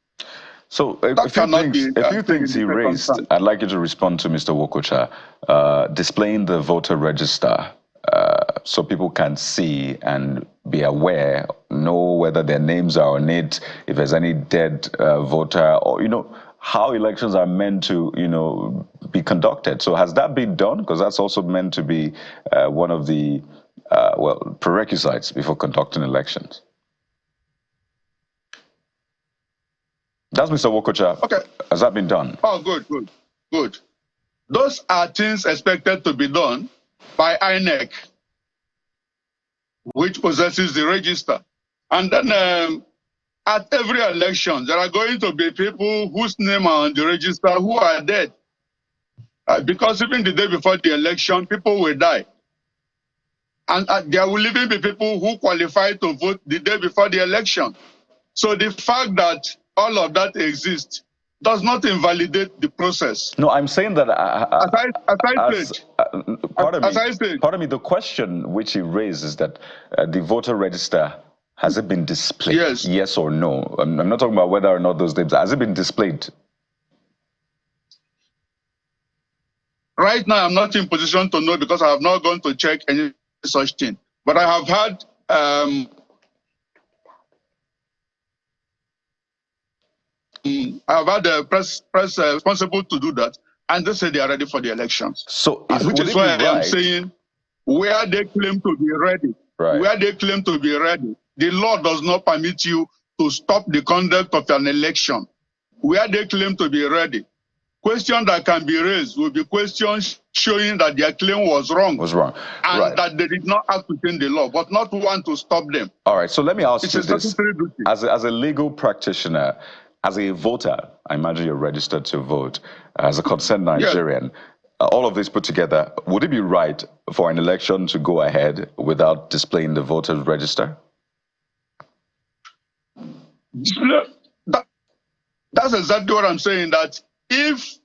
So a few things he raised, I'd like you to respond to Mr. Nwakocha, displaying the voter register so people can see and be aware, know whether their names are on it, if there's any dead voter, or, how elections are meant to, be conducted. So has that been done? Because that's also meant to be one of the, prerequisites before conducting elections. That's Mr. Nwakocha. Okay. Has that been done? Oh, good. Those are things expected to be done by INEC, which possesses the register. And then at every election, there are going to be people whose name are on the register who are dead. Because even the day before the election, people will die. And there will even be people who qualify to vote the day before the election. So the fact that all of that exists does not invalidate the process. No, I'm saying that pardon me, the question which he raised is that the voter register, has it been displayed? Yes or no? I'm not talking about whether or not those names, has it been displayed? Right now, I'm not in position to know because I have not gone to check any such thing. But I have had the press responsible to do that, and they say they are ready for the elections. So, which is why I am saying where they claim to be ready, the law does not permit you to stop the conduct of an election. Where they claim to be ready, question that can be raised will be questions showing that their claim was wrong. And right. that they did not act within the law, but not want to stop them. All right, so let me ask you this. Duty. As a legal practitioner, as a voter, I imagine you're registered to vote, as a concerned Nigerian, yes. All of this put together, would it be right for an election to go ahead without displaying the voter's register? That's exactly what I'm saying, that if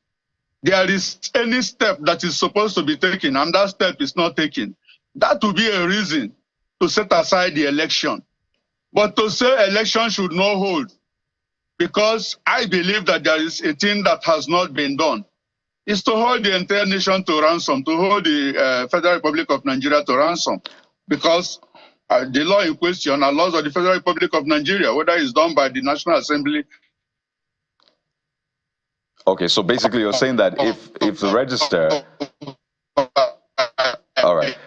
there is any step that is supposed to be taken and that step is not taken, that would be a reason to set aside the election. But to say election should not hold, because I believe that there is a thing that has not been done, is to hold the entire nation to ransom, to hold the Federal Republic of Nigeria to ransom. Because the law in question are laws of the Federal Republic of Nigeria, whether it's done by the National Assembly. Okay, so basically you're saying that if the register... All right.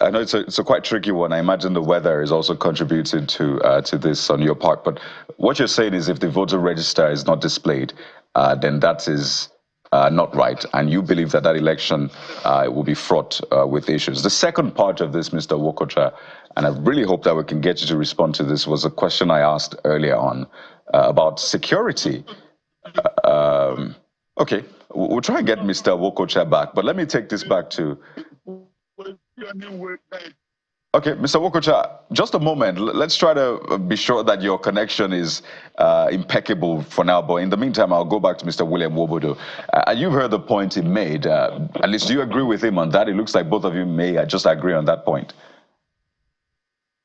I know it's a quite tricky one. I imagine the weather is also contributed to this on your part. But what you're saying is if the voter register is not displayed, then that is not right. And you believe that election will be fraught with issues. The second part of this, Mr. Wokocha, and I really hope that we can get you to respond to this, was a question I asked earlier on about security. Okay, we'll try and get Mr. Wokocha back, but let me take this back to... Okay, Mr. Wokocha, just a moment. Let's try to be sure that your connection is impeccable for now. But in the meantime, I'll go back to Mr. William Wobodo. You've heard the point he made. At least do you agree with him on that? It looks like both of you may just agree on that point.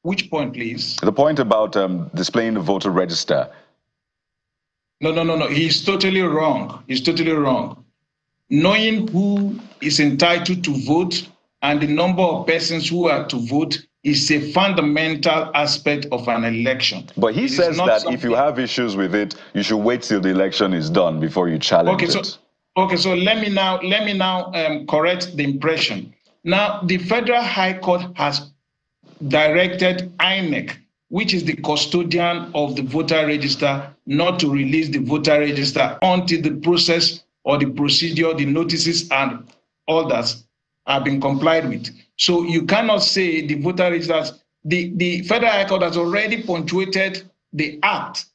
Which point, please? The point about displaying the voter register. No. He's totally wrong. He's totally wrong. Knowing who is entitled to vote and the number of persons who are to vote is a fundamental aspect of an election. But he says that if you have issues with it, you should wait till the election is done before you challenge it. Okay, so let me now correct the impression. Now, the Federal High Court has directed INEC, which is the custodian of the voter register, not to release the voter register until the process or the procedure, the notices and all that have been complied with. So you cannot say the voter registers, the Federal High Court has already punctuated the act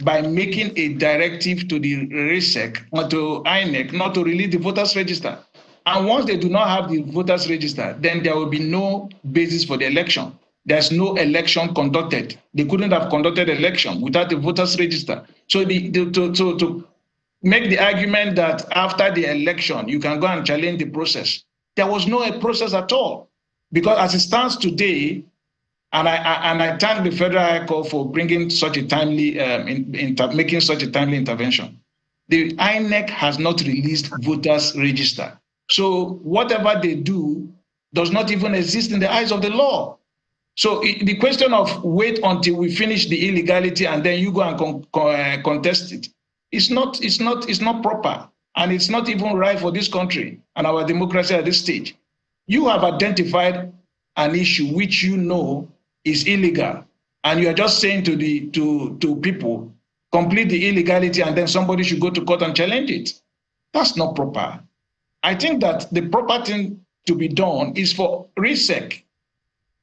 by making a directive to the RISEC or to INEC not to release the voters register. And once they do not have the voters register, then there will be no basis for the election. There's no election conducted. They couldn't have conducted election without the voters register. So to make the argument that after the election, you can go and challenge the process, there was no process at all. Because as it stands today, and I thank the Federal High Court for bringing such a timely, making such a timely intervention. The INEC has not released voters register. So whatever they do does not even exist in the eyes of the law. So the question of wait until we finish the illegality and then you go and contest it, it's not proper, and it's not even right for this country and our democracy at this stage. You have identified an issue which you know is illegal, and you are just saying to people, complete the illegality and then somebody should go to court and challenge it. That's not proper. I think that the proper thing to be done is for RISEC,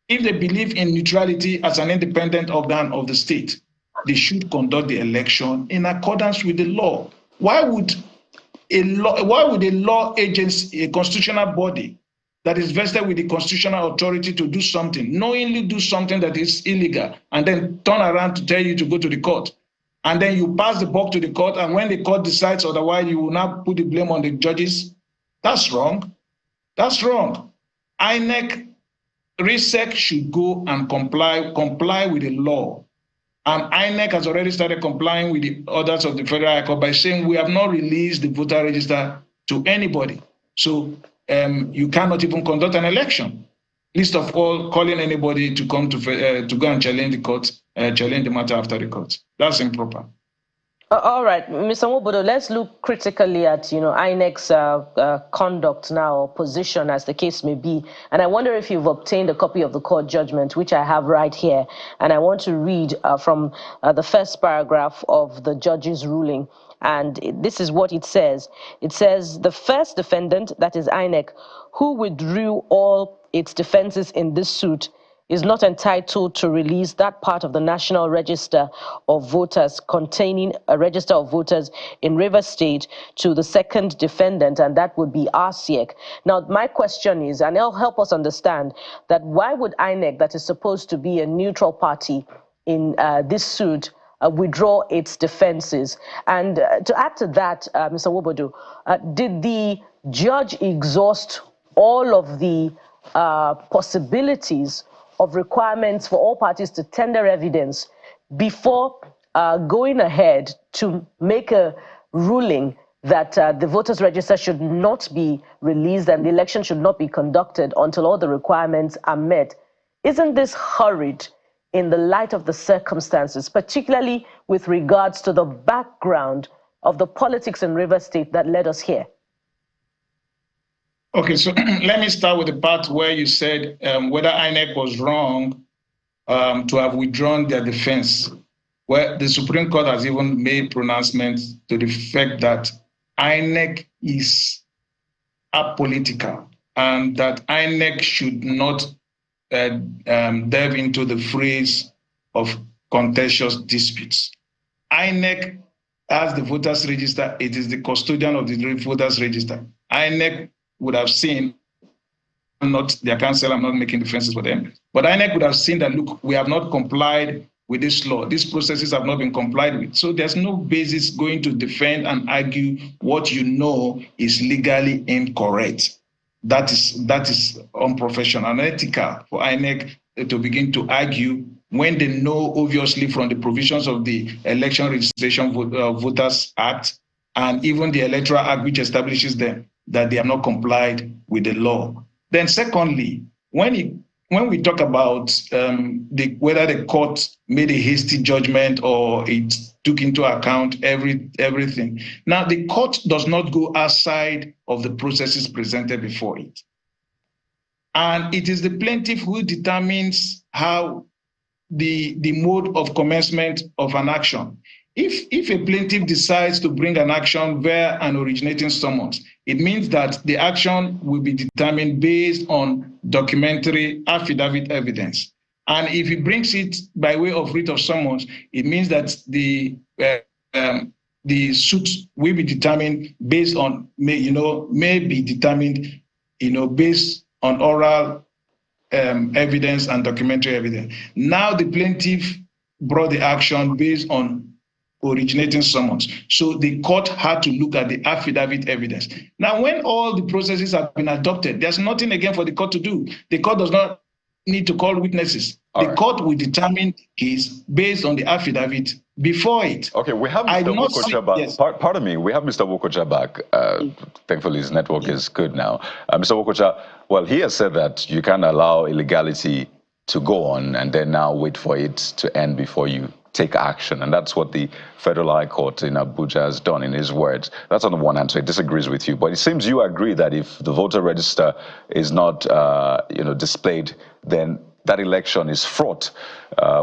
if they believe in neutrality as an independent organ of the state, they should conduct the election in accordance with the law. Why would a law agency, a constitutional body that is vested with the constitutional authority to do something, knowingly do something that is illegal, and then turn around to tell you to go to the court? And then you pass the buck to the court, and when the court decides otherwise, you will now put the blame on the judges? That's wrong. That's wrong. INEC, RISEC should go and comply with the law. And INEC has already started complying with the orders of the Federal High Court by saying we have not released the voter register to anybody. So you cannot even conduct an election. Least of all, calling anybody to come to go and challenge the court, challenge the matter after the court. That's improper. All right, Mr. Wobodo, let's look critically at INEC's conduct now, or position, as the case may be. And I wonder if you've obtained a copy of the court judgment, which I have right here. And I want to read from the first paragraph of the judge's ruling. And this is what it says. It says the first defendant, that is INEC, who withdrew all its defenses in this suit is not entitled to release that part of the National Register of Voters containing a register of voters in Rivers State to the second defendant, and that would be RCEC. Now, my question is, and it'll help us understand, that why would INEC, that is supposed to be a neutral party in this suit, withdraw its defenses? And to add to that, Mr. Wobodu, did the judge exhaust all of the possibilities of requirements for all parties to tender evidence before going ahead to make a ruling that the voters' register should not be released and the election should not be conducted until all the requirements are met? Isn't this hurried in the light of the circumstances, particularly with regards to the background of the politics in Rivers State that led us here? Okay, so let me start with the part where you said whether INEC was wrong to have withdrawn their defense. Well, the Supreme Court has even made pronouncements to the effect that INEC is apolitical and that INEC should not delve into the phrase of contentious disputes. INEC, as the voters register, it is the custodian of the voters register. INEC would have seen, not their counsel, I'm not making defenses for them, but INEC would have seen that, look, we have not complied with this law. These processes have not been complied with. So there's no basis going to defend and argue what you know is legally incorrect. That is unprofessional and unethical for INEC to begin to argue when they know, obviously, from the provisions of the Election Registration Voters Act and even the Electoral Act, which establishes them, that they have not complied with the law. Then secondly, when we talk about whether the court made a hasty judgment or it took into account everything. Now, the court does not go outside of the processes presented before it. And it is the plaintiff who determines how the mode of commencement of an action. If a plaintiff decides to bring an action via an originating summons, it means that the action will be determined based on documentary affidavit evidence. And if he brings it by way of writ of summons, it means that the suit will be determined based on, may be determined, based on oral evidence and documentary evidence. Now the plaintiff brought the action based on originating summons. So the court had to look at the affidavit evidence. Now, when all the processes have been adopted, there's nothing again for the court to do. The court does not need to call witnesses. The court will determine is based on the affidavit before it. Okay, we have Mr. Wokocha back. Yes. Pardon me, we have Mr. Wokocha back. Thankfully, his network is good now. Mr. Wokocha, well, he has said that you can't allow illegality to go on and then now wait for it to end before you take action. And that's what the Federal High Court in Abuja has done, in his words. That's on the one hand, so he disagrees with you. But it seems you agree that if the voter register is not displayed, then that election is fraught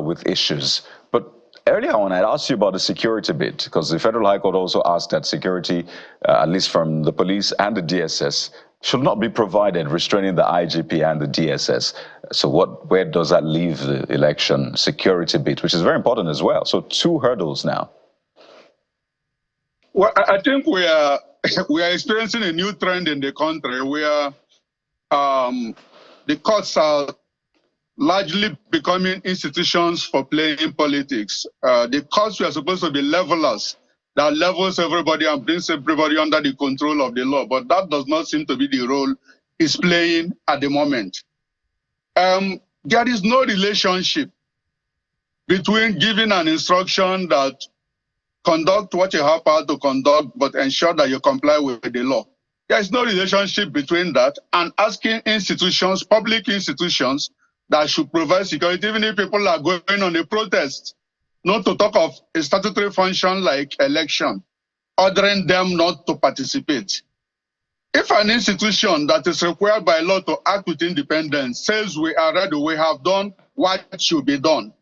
with issues. But earlier on, I'd asked you about the security bit, because the Federal High Court also asked that security, at least from the police and the DSS, should not be provided, restraining the IGP and the DSS. So where does that leave the election security bit, which is very important as well? So two hurdles now. Well, I think we are experiencing a new trend in the country where the courts are largely becoming institutions for playing politics. The courts were supposed to be levelers that levels everybody and brings everybody under the control of the law, but that does not seem to be the role it's playing at the moment. There is no relationship between giving an instruction that conduct what you have power to conduct, but ensure that you comply with the law. There is no relationship between that and asking institutions, public institutions, that should provide security, even if people are going on a protest, not to talk of a statutory function like election, ordering them not to participate. If an institution that is required by law to act with independence says we are ready, we have done what should be done,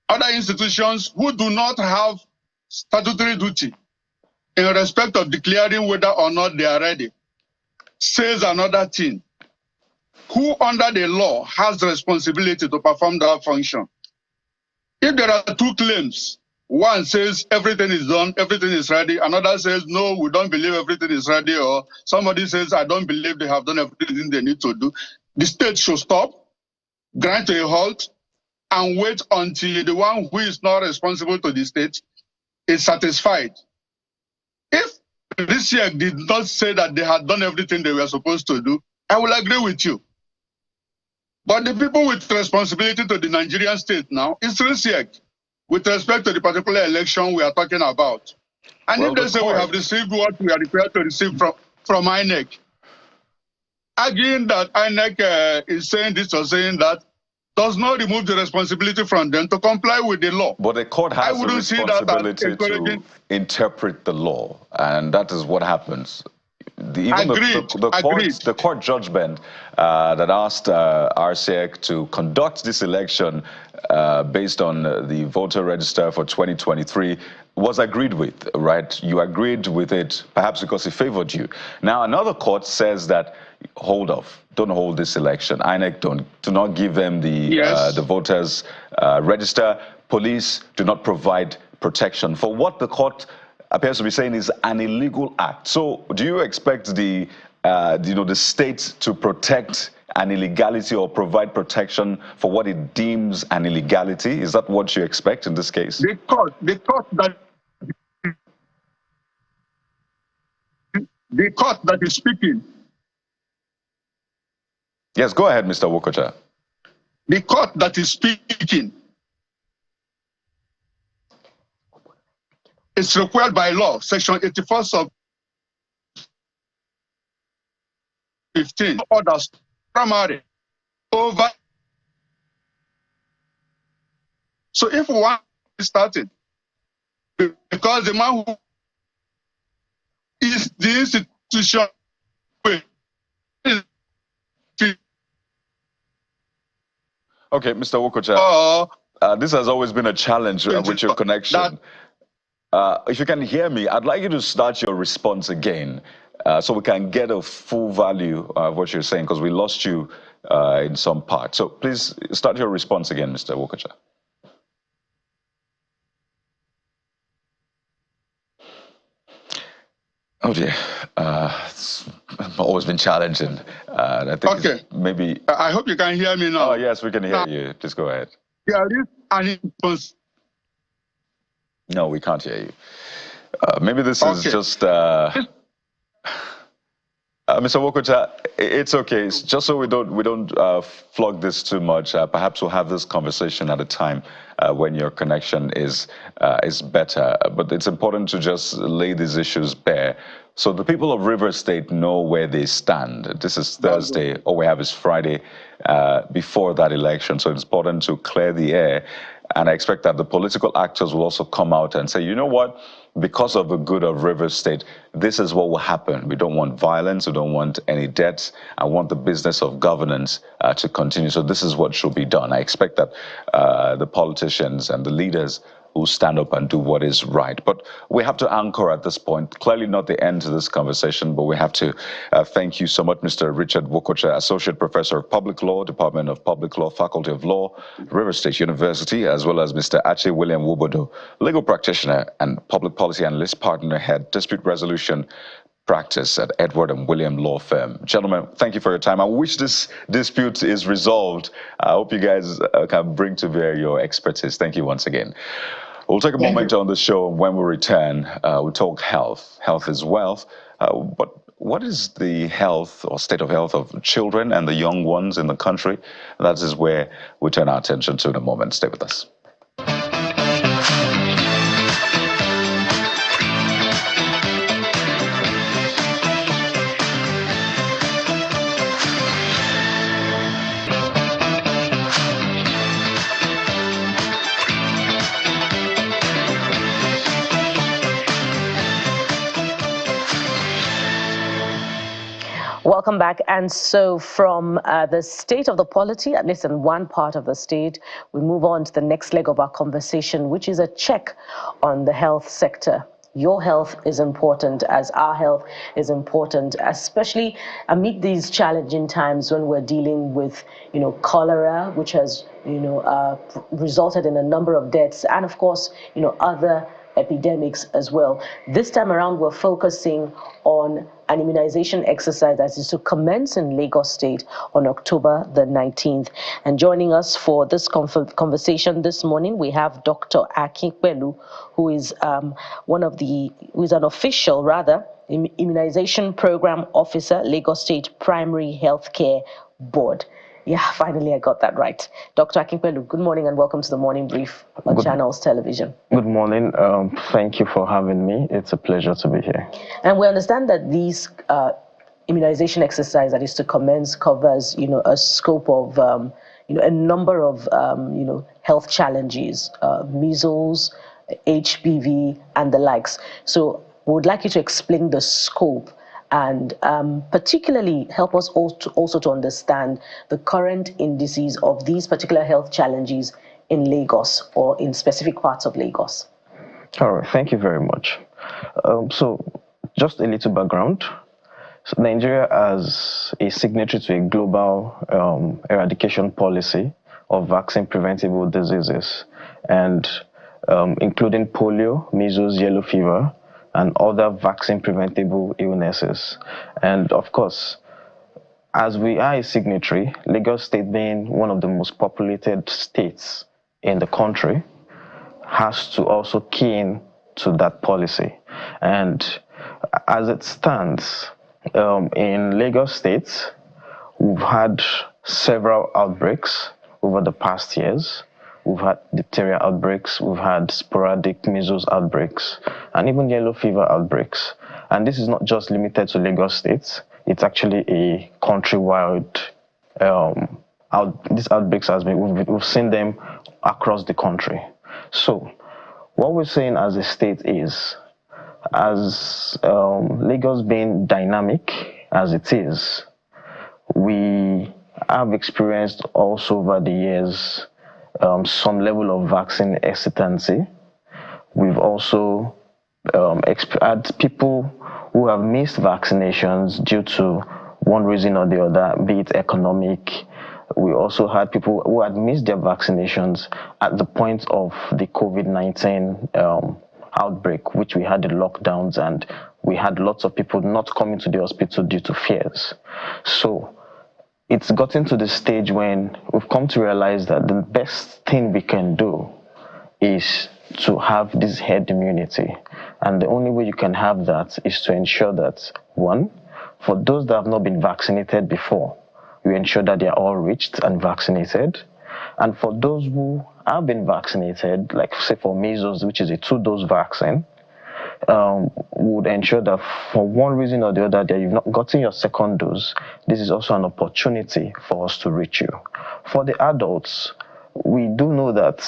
other institutions who do not have statutory duty in respect of declaring whether or not they are ready, says another thing. Who under the law has the responsibility to perform that function? If there are two claims, one says everything is done, everything is ready, another says, no, we don't believe everything is ready, or somebody says, I don't believe they have done everything they need to do, the state should stop, grant a halt, and wait until the one who is not responsible to the state is satisfied. If this year did not say that they had done everything they were supposed to do, I will agree with you. But the people with responsibility to the Nigerian state now is RISIEC with respect to the particular election we are talking about. And if they say we have received what we are required to receive from INEC, arguing that INEC is saying this or saying that, does not remove the responsibility from them to comply with the law. But the court has the responsibility to interpret the law, and that is what happens. The court judgment that asked RCEC to conduct this election based on the voter register for 2023 was agreed with, right? You agreed with it, perhaps because it favored you. Now, another court says that, hold off, don't hold this election. INEC do not give them the voters register. Police do not provide protection for what the court appears to be saying is an illegal act. So do you expect the state to protect an illegality or provide protection for what it deems an illegality? Is that what you expect in this case? The court that is speaking. Yes, go ahead, Mr. Kojah. The court that is speaking is required by law, Section 84 sub 15, orders primary over. So if one is started, because the man who is the institution, okay, Mr. Kojah, this has always been a challenge with your connection. If you can hear me, I'd like you to start your response again so we can get a full value of what you're saying, because we lost you in some part. So please start your response again, Mr. Kojah. Oh dear, it's always been challenging. I think maybe. I hope you can hear me now. Oh yes, we can hear you. Just go ahead. There is an impulse. No, we can't hear you. Maybe this is just Mr. Kojah. It's okay. It's just so we don't flog this too much. Perhaps we'll have this conversation at a time when your connection is better. But it's important to just lay these issues bare, so the people of Rivers State know where they stand. This is Thursday. All we have is Friday before that election. So it's important to clear the air. And I expect that the political actors will also come out and say, you know what, because of the good of Rivers State, this is what will happen. We don't want violence. We don't want any deaths. I want the business of governance to continue. So this is what should be done. I expect that the politicians and the leaders will stand up and do what is right. But we have to anchor at this point. Clearly not the end to this conversation, but we have to thank you so much, Mr. Richard Kojah, Associate Professor of Public Law, Department of Public Law, Faculty of Law, Rivers State University, as well as Mr. Achi William Wubodo, Legal Practitioner and Public Policy Analyst, Partner Head, Dispute Resolution Practice at Edward and William Law Firm. Gentlemen, thank you for your time. I wish this dispute is resolved. I hope you guys can bring to bear your expertise. Thank you once again. We'll take a moment on the show. When we return, we'll talk health. Health is wealth. But what is the health or state of health of children and the young ones in the country? That is where we turn our attention to in a moment. Stay with us. Welcome back. And so from the state of the polity, at least in one part of the state, we move on to the next leg of our conversation, which is a check on the health sector. your health is important, as our health is important, especially amid these challenging times when we're dealing with, cholera, which has, resulted in a number of deaths, and of course, other epidemics as well. This time around, we're focusing on an immunization exercise that is to commence in Lagos State on October the 19th. And joining us for this conversation this morning, we have Dr. Akinpelu, who is an official, immunization program officer, Lagos State Primary Healthcare Board. Yeah, finally I got that right. Dr. Akinpelu, good morning and welcome to the Morning Brief on Channels Television. Good morning. Thank you for having me. It's a pleasure to be here. And we understand that these immunization exercise that is to commence covers, a scope of, a number of, health challenges, measles, HPV, and the likes. So we would like you to explain the scope and particularly help us also to understand the current indices of these particular health challenges in Lagos or in specific parts of Lagos. All right, thank you very much. So just a little background. So Nigeria as a signatory to a global eradication policy of vaccine preventable diseases, and including polio, measles, yellow fever, and other vaccine preventable illnesses. And of course, as we are a signatory, Lagos State being one of the most populated states in the country, has to also key in to that policy. And as it stands, in Lagos State, we've had several outbreaks over the past years. We've had diphtheria outbreaks, we've had sporadic measles outbreaks, and even yellow fever outbreaks. And this is not just limited to Lagos State, it's actually a countrywide, these outbreaks we've seen them across the country. So what we're saying as a state is, as Lagos being dynamic as it is, we have experienced also over the years some level of vaccine hesitancy. We've also had people who have missed vaccinations due to one reason or the other, be it economic. We also had people who had missed their vaccinations at the point of the COVID-19 outbreak, which we had the lockdowns, and we had lots of people not coming to the hospital due to fears. So it's gotten to the stage when we've come to realize that the best thing we can do is to have this herd immunity. And the only way you can have that is to ensure that, one, for those that have not been vaccinated before, you ensure that they are all reached and vaccinated. And for those who have been vaccinated, like say for measles, which is a 2-dose vaccine, would ensure that for one reason or the other that you've not gotten your second dose, this is also an opportunity for us to reach you. For the adults, we do know that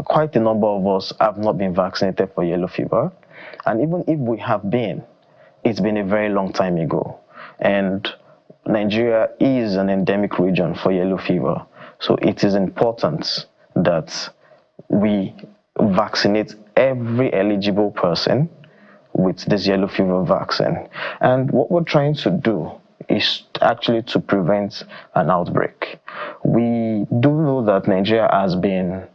quite a number of us have not been vaccinated for yellow fever. And even if we have been, it's been a very long time ago. And Nigeria is an endemic region for yellow fever. So it is important that we vaccinate every eligible person with this yellow fever vaccine. And what we're trying to do is actually to prevent an outbreak. We do know that Nigeria has been,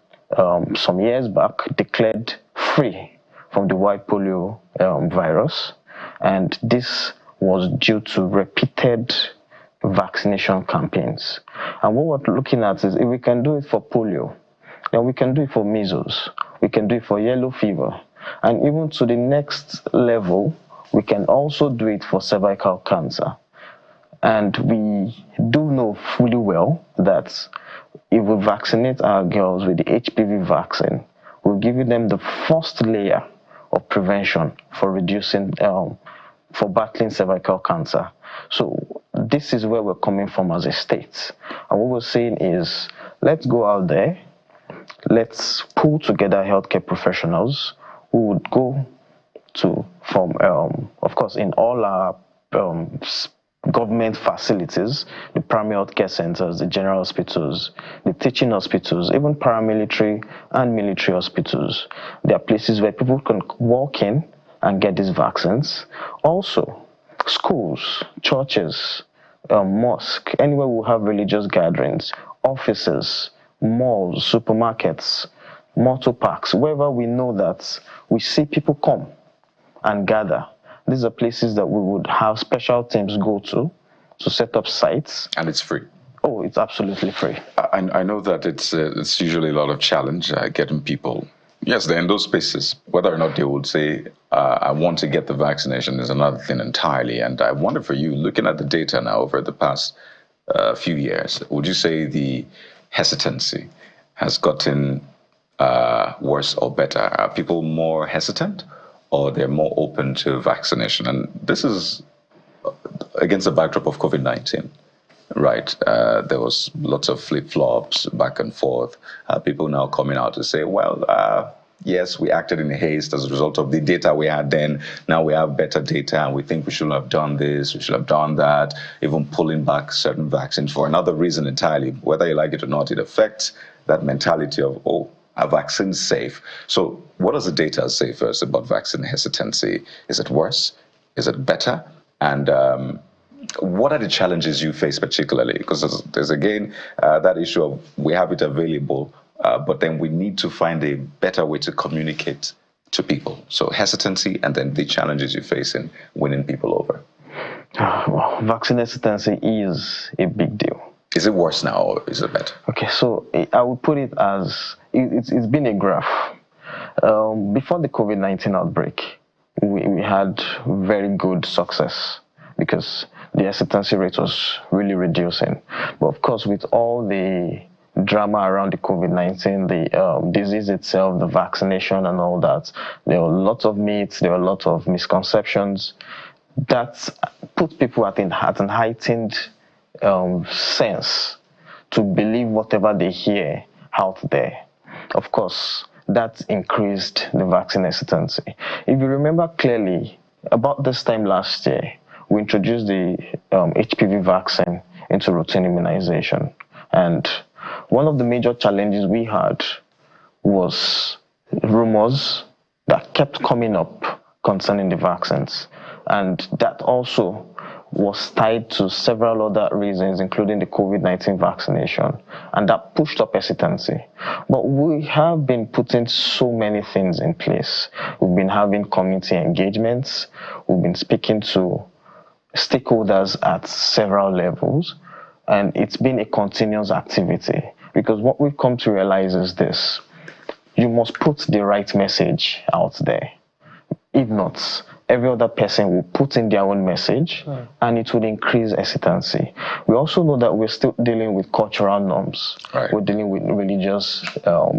some years back, declared free from the white polio virus. And this was due to repeated vaccination campaigns. And what we're looking at is if we can do it for polio, then we can do it for measles, we can do it for yellow fever, and even to the next level, we can also do it for cervical cancer. And we do know fully well that if we vaccinate our girls with the HPV vaccine, we're giving them the first layer of prevention for reducing, for battling cervical cancer. So this is where we're coming from as a state. And what we're saying is, let's go out there, let's pull together healthcare professionals who would go to, of course, in all our government facilities, the primary healthcare centers, the general hospitals, the teaching hospitals, even paramilitary and military hospitals. There are places where people can walk in and get these vaccines. Also, schools, churches, mosque, anywhere we have religious gatherings, offices, malls, supermarkets, motor parks, wherever we know that we see people come and gather. These are places that we would have special teams go to set up sites. And it's free. Oh, it's absolutely free. I know that it's usually a lot of challenge getting people. Yes, they're in those spaces. Whether or not they would say, I want to get the vaccination is another thing entirely. And I wonder for you, looking at the data now over the past few years, would you say the hesitancy has gotten worse or better? Are people more hesitant or they're more open to vaccination? And this is against the backdrop of COVID-19. Right. There was lots of flip-flops back and forth. People now coming out to say, well, yes, we acted in haste as a result of the data we had then. Now we have better data and we think we shouldn't have done this, we should have done that, even pulling back certain vaccines for another reason entirely. Whether you like it or not, it affects that mentality of, oh, are vaccines safe? So what does the data say first about vaccine hesitancy? Is it worse? Is it better? And what are the challenges you face particularly? Because there's again that issue of we have it available, but then we need to find a better way to communicate to people. So hesitancy and then the challenges you face in winning people over. Well, vaccine hesitancy is a big deal. Is it worse now or is it better? Okay, so I would put it as it's been a graph. Before the COVID-19 outbreak, we had very good success because the hesitancy rate was really reducing. But of course, with all the drama around the COVID-19, the disease itself, the vaccination and all that, there were lots of myths, there were a lot of misconceptions that put people at an heightened sense to believe whatever they hear out there. Of course, that increased the vaccine hesitancy. If you remember clearly, about this time last year, we introduced the HPV vaccine into routine immunization. And one of the major challenges we had was rumors that kept coming up concerning the vaccines. And that also was tied to several other reasons, including the COVID-19 vaccination, and that pushed up hesitancy. But we have been putting so many things in place. We've been having community engagements, we've been speaking to stakeholders at several levels, and it's been a continuous activity, because what we've come to realize is this: you must put the right message out there. If not, every other person will put in their own message, and it will increase hesitancy. We also know that we're still dealing with cultural norms. Right. We're dealing with religious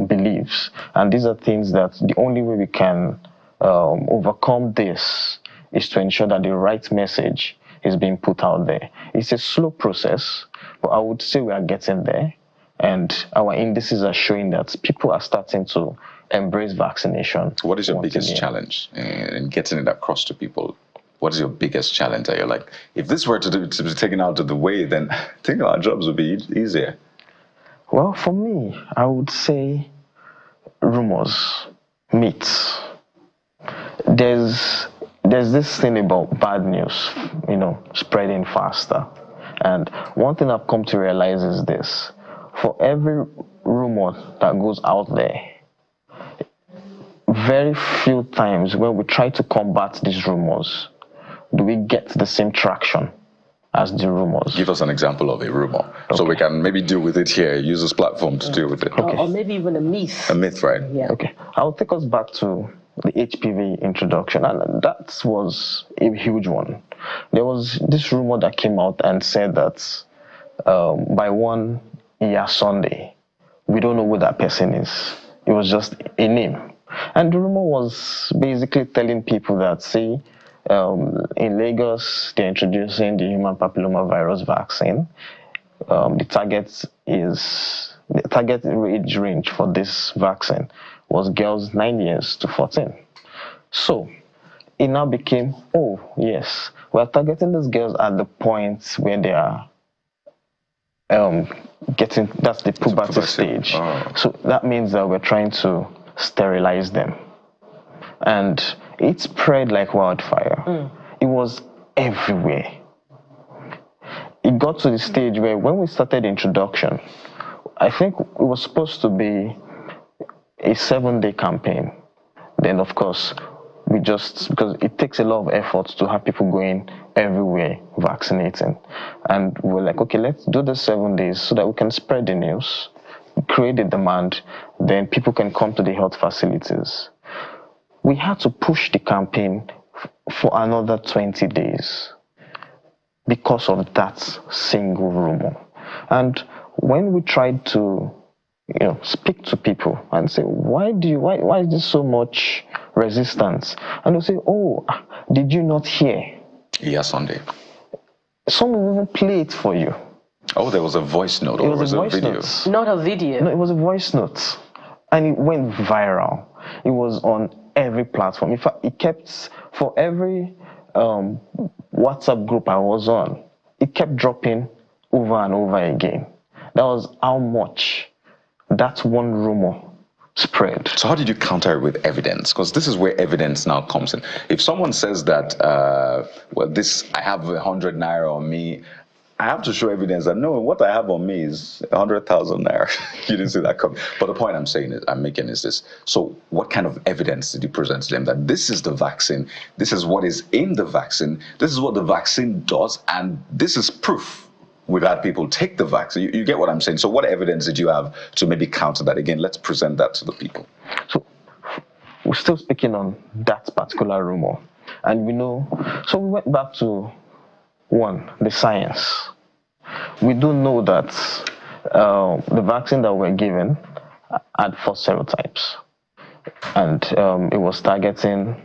beliefs, and these are things that the only way we can overcome this is to ensure that the right message is being put out there. It's a slow process, but I would say we are getting there, and our indices are showing that people are starting to embrace vaccination. What is your biggest challenge in getting it across to people? What is your biggest challenge that you're like, if this were to be taken out of the way, then I think our jobs would be easier? Well, for me, I would say rumors, myths. There's this thing about bad news, spreading faster. And one thing I've come to realize is this: for every rumor that goes out there, very few times when we try to combat these rumors do we get the same traction as the rumors. Give us an example of a rumor, so we can maybe deal with it here, use this platform to deal with it. Okay. Or maybe even a myth. A myth, right? Yeah. Okay. I'll take us back to the HPV introduction, and that was a huge one. There was this rumor that came out and said that by one year Sunday, we don't know who that person is. It was just a name. And the rumor was basically telling people that, see, in Lagos, they're introducing the human papillomavirus vaccine. The target age range for this vaccine was girls 9 years to 14. So it now became, oh, yes, we're targeting these girls at the point where they are that's the puberty stage. Oh. So that means that we're trying to sterilize them. And it spread like wildfire. It was everywhere. It got to the stage where when we started introduction, I think it was supposed to be a 7-day campaign. Then, of course, because it takes a lot of effort to have people going everywhere vaccinating. And we're like, okay, let's do the 7 days so that we can spread the news, create the demand, then people can come to the health facilities. We had to push the campaign for another 20 days because of that single rumor. And when we tried to speak to people and say, why is there so much resistance? And they'll say, oh, did you not hear? Yeah, Sunday. Some will even play it for you. Oh, there was a voice note, or was it a video? Note. Not a video. No, it was a voice note. And it went viral. It was on every platform. In fact, it kept, for every WhatsApp group I was on, it kept dropping over and over again. That was how much that one rumor spread. So how did you counter it with evidence? Because this is where evidence now comes in. If someone says that, I have 100 naira on me, I have to show evidence that no, what I have on me is 100,000 naira. You didn't see that coming. But the point I'm making is this. So what kind of evidence did you present to them that this is the vaccine, this is what is in the vaccine, this is what the vaccine does, and this is proof? We've had people take the vaccine. You get what I'm saying? So what evidence did you have to maybe counter that? Again, let's present that to the people. So we're still speaking on that particular rumor. And so we went back to the science. We do know that the vaccine that we're given had 4 serotypes. And it was targeting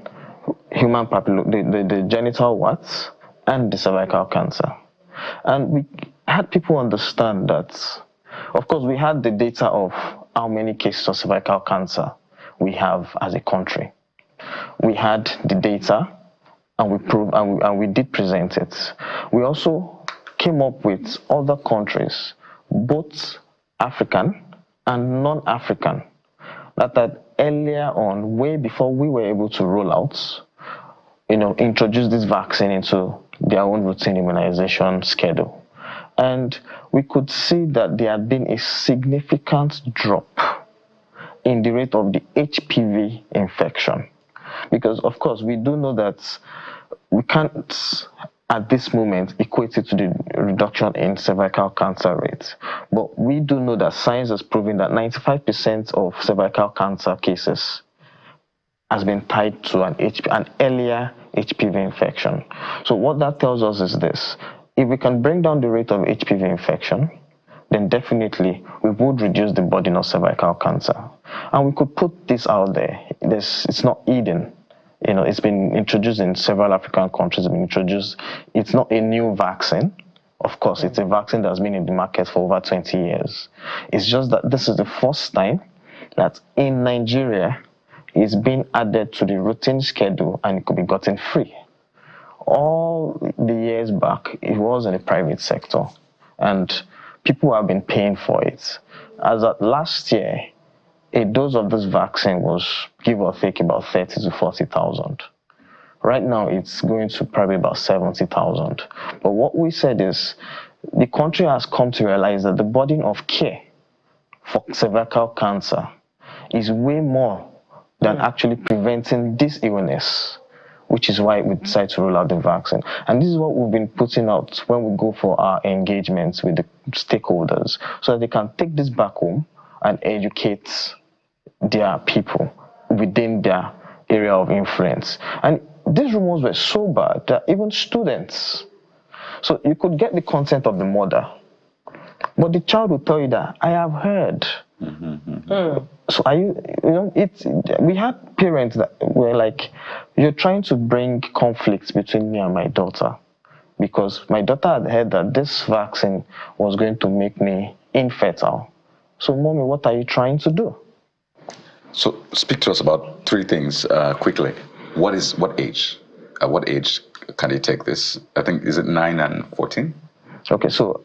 human papilloma, the genital warts, and the cervical cancer. And we had people understand that, of course, we had the data of how many cases of cervical cancer we have as a country. We had the data, and we proved, and we did present it. We also came up with other countries, both African and non-African, that had earlier on, way before we were able to roll out, introduce this vaccine into their own routine immunization schedule. And we could see that there had been a significant drop in the rate of the HPV infection. Because, of course, we do know that we can't, at this moment, equate it to the reduction in cervical cancer rates. But we do know that science has proven that 95% of cervical cancer cases has been tied to an earlier HPV infection. So what that tells us is this: if we can bring down the rate of HPV infection, then definitely we would reduce the burden of cervical cancer. And we could put this out there. It's not hidden. It's been introduced in several African countries. It's not a new vaccine. Of course, it's a vaccine that's been in the market for over 20 years. It's just that this is the first time that in Nigeria it's been added to the routine schedule and it could be gotten free. All the years back, it was in the private sector and people have been paying for it. As of last year, a dose of this vaccine was, give or take, about 30 to 40,000. Right now, it's going to probably about 70,000. But what we said is, the country has come to realize that the burden of care for cervical cancer is way more than actually preventing this illness, which is why we decided to roll out the vaccine. And this is what we've been putting out when we go for our engagements with the stakeholders, so that they can take this back home and educate their people within their area of influence. And these rumors were so bad that even students, so you could get the consent of the mother, but the child will tell you that, I have heard. So we had parents that were like, you're trying to bring conflicts between me and my daughter, because my daughter had heard that this vaccine was going to make me infertile. So, mommy, what are you trying to do? So speak to us about 3 things quickly. What age? at what age can they take this? I think, is it 9 and 14? Okay, so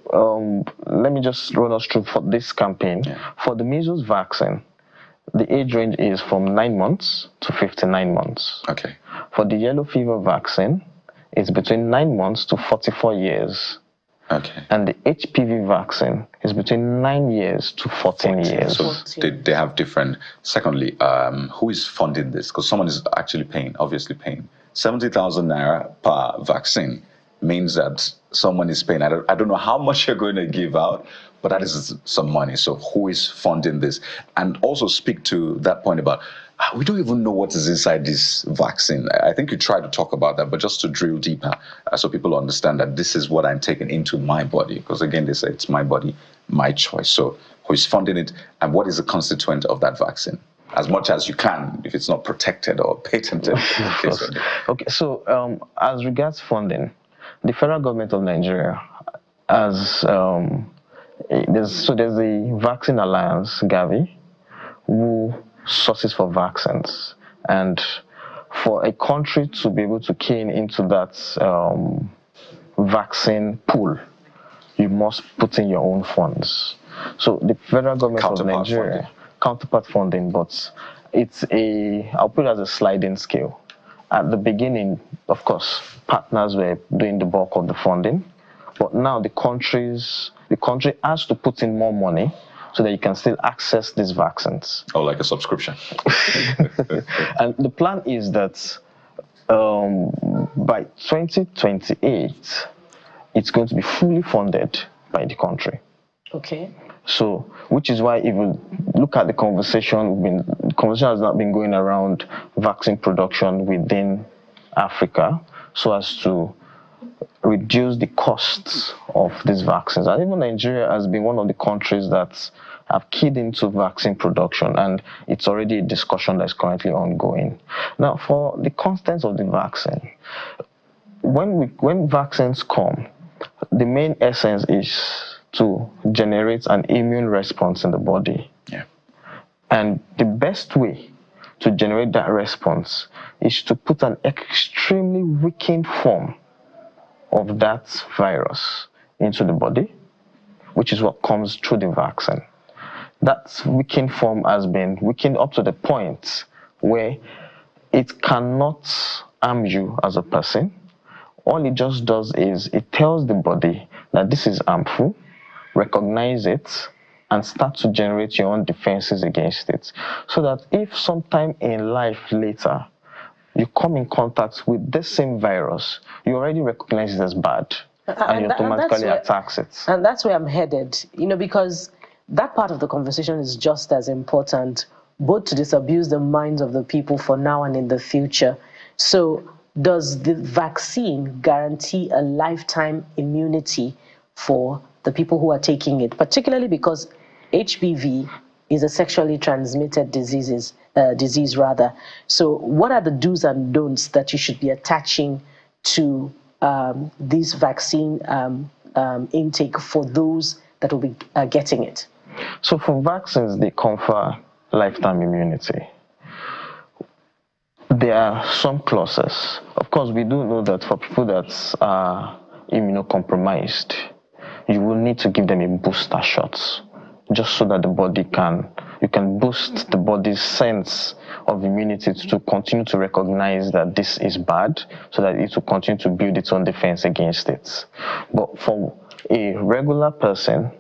let me just run us through for this campaign. Yeah. For the measles vaccine, the age range is from 9 months to 59 months. Okay. For the yellow fever vaccine, it's between 9 months to 44 years. Okay. And the HPV vaccine is between 9 years to 14 years. So they have different. Secondly, who is funding this? Because someone is actually paying, obviously paying. 70,000 naira per vaccine means that someone is paying. I don't know how much you're going to give out, but that is some money. So who is funding this? And also speak to that point about, we don't even know what is inside this vaccine. I think you tried to talk about that, but just to drill deeper so people understand that this is what I'm taking into my body. Because again, they say it's my body, my choice. So who is funding it and what is the constituent of that vaccine? As much as you can, if it's not protected or patented. Okay, so as regards funding, the federal government of Nigeria has, there's the Vaccine Alliance, Gavi, who sources for vaccines. And for a country to be able to key into that vaccine pool, you must put in your own funds. So the federal government of Nigeria, counterpart funding, but it's I'll put it as a sliding scale. At the beginning, of course, partners were doing the bulk of the funding, but now the country has to put in more money so that you can still access these vaccines. Oh, like a subscription. And the plan is that by 2028, it's going to be fully funded by the country. Okay. So, which is why if you look at the conversation, the conversation has not been going around vaccine production within Africa so as to reduce the costs of these vaccines. And even Nigeria has been one of the countries that have keyed into vaccine production, and it's already a discussion that's currently ongoing. Now, for the contents of the vaccine, when vaccines come, the main essence is to generate an immune response in the body. Yeah. And the best way to generate that response is to put an extremely weakened form of that virus into the body, which is what comes through the vaccine. That weakened form has been weakened up to the point where it cannot harm you as a person. All it just does is it tells the body that this is harmful, recognize it, and start to generate your own defenses against it. So that if sometime in life later, you come in contact with this same virus, you already recognize it as bad, and you automatically attacks it. And that's where I'm headed, because that part of the conversation is just as important, both to disabuse the minds of the people for now and in the future. So does the vaccine guarantee a lifetime immunity for the people who are taking it, particularly because HPV is a sexually transmitted disease. So what are the do's and don'ts that you should be attaching to this vaccine intake for those that will be getting it? So for vaccines, they confer lifetime immunity. There are some clauses. Of course, we do know that for people that are immunocompromised, you will need to give them a booster shot, just so that you can boost the body's sense of immunity to continue to recognize that this is bad, so that it will continue to build its own defense against it. But for a regular person,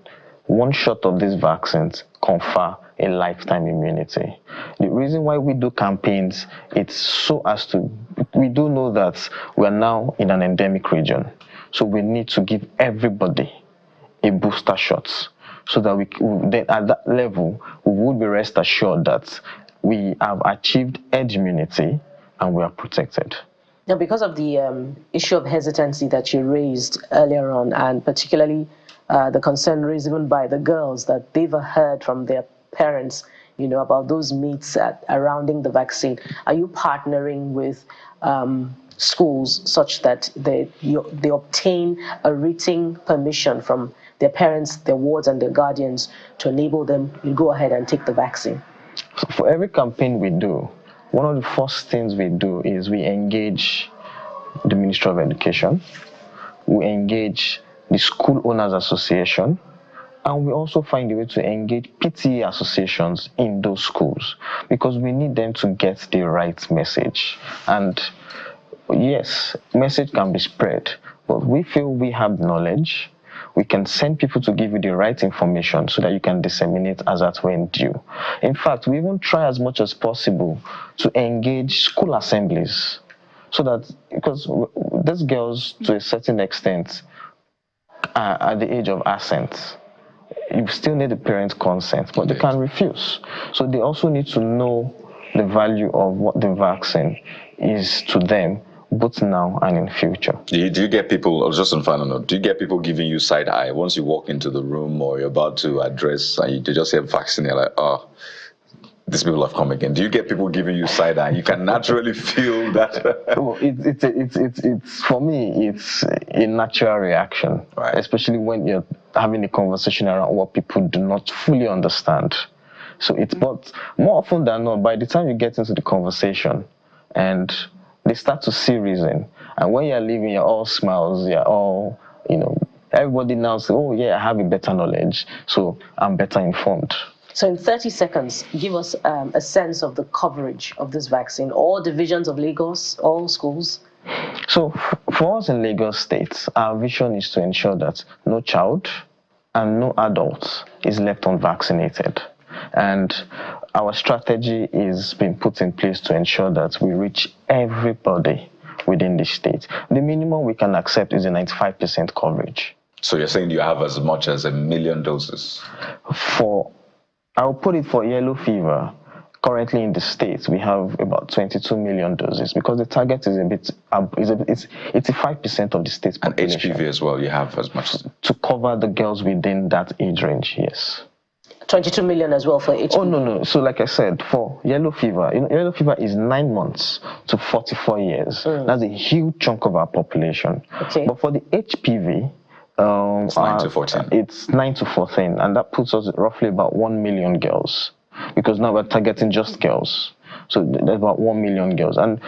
one shot of these vaccines confer a lifetime immunity. The reason why we do campaigns, it's so as to, we do know that we are now in an endemic region, so we need to give everybody a booster shot, so that then at that level we would be rest assured that we have achieved herd immunity and we are protected. Now, because of the issue of hesitancy that you raised earlier on, and particularly the concern raised even by the girls that they've heard from their parents, about those myths surrounding the vaccine, are you partnering with schools such that they obtain a written permission from their parents, their wards, and their guardians to enable them to go ahead and take the vaccine? So for every campaign we do, one of the first things we do is we engage the Ministry of Education, we engage the School Owners Association, and we also find a way to engage PTA associations in those schools, because we need them to get the right message. And yes, message can be spread, but we feel we have knowledge. We can send people to give you the right information so that you can disseminate as at when due. In fact, we even try as much as possible to engage school assemblies, so that, because these girls, to a certain extent, are at the age of assent. You still need the parent consent, but they can refuse. So they also need to know the value of what the vaccine is to them, both now and in future. Do you get people, or just on final note, do you get people giving you side eye once you walk into the room or you're about to address and you just hear vaccine, you're like, oh, these people have come again? Do you get people giving you side eye? You can naturally feel that. Well, it's for me, it's a natural reaction, right, especially when you're having a conversation around what people do not fully understand. So but more often than not, by the time you get into the conversation and they start to see reason, and when you're leaving, you're all smiles, you're all, everybody now says, oh yeah, I have a better knowledge, so I'm better informed. So in 30 seconds, give us a sense of the coverage of this vaccine, all divisions of Lagos, all schools. So for us in Lagos State, our vision is to ensure that no child and no adult is left unvaccinated. And our strategy is being put in place to ensure that we reach everybody within the state. The minimum we can accept is a 95% coverage. So you're saying you have as much as 1 million doses? I'll put it for yellow fever. Currently in the States, we have about 22 million doses, because the target is it's 85% of the state's population. And HPV as well, you have as much? To cover the girls within that age range, yes. 22 million as well for HPV? Oh, no. So like I said, for yellow fever, yellow fever is 9 months to 44 years. That's a huge chunk of our population. Okay. But for the HPV, it's 9 to 14. It's 9 to 14, and that puts us roughly about 1 million girls, because now we're targeting just girls. So there's about 1 million girls, and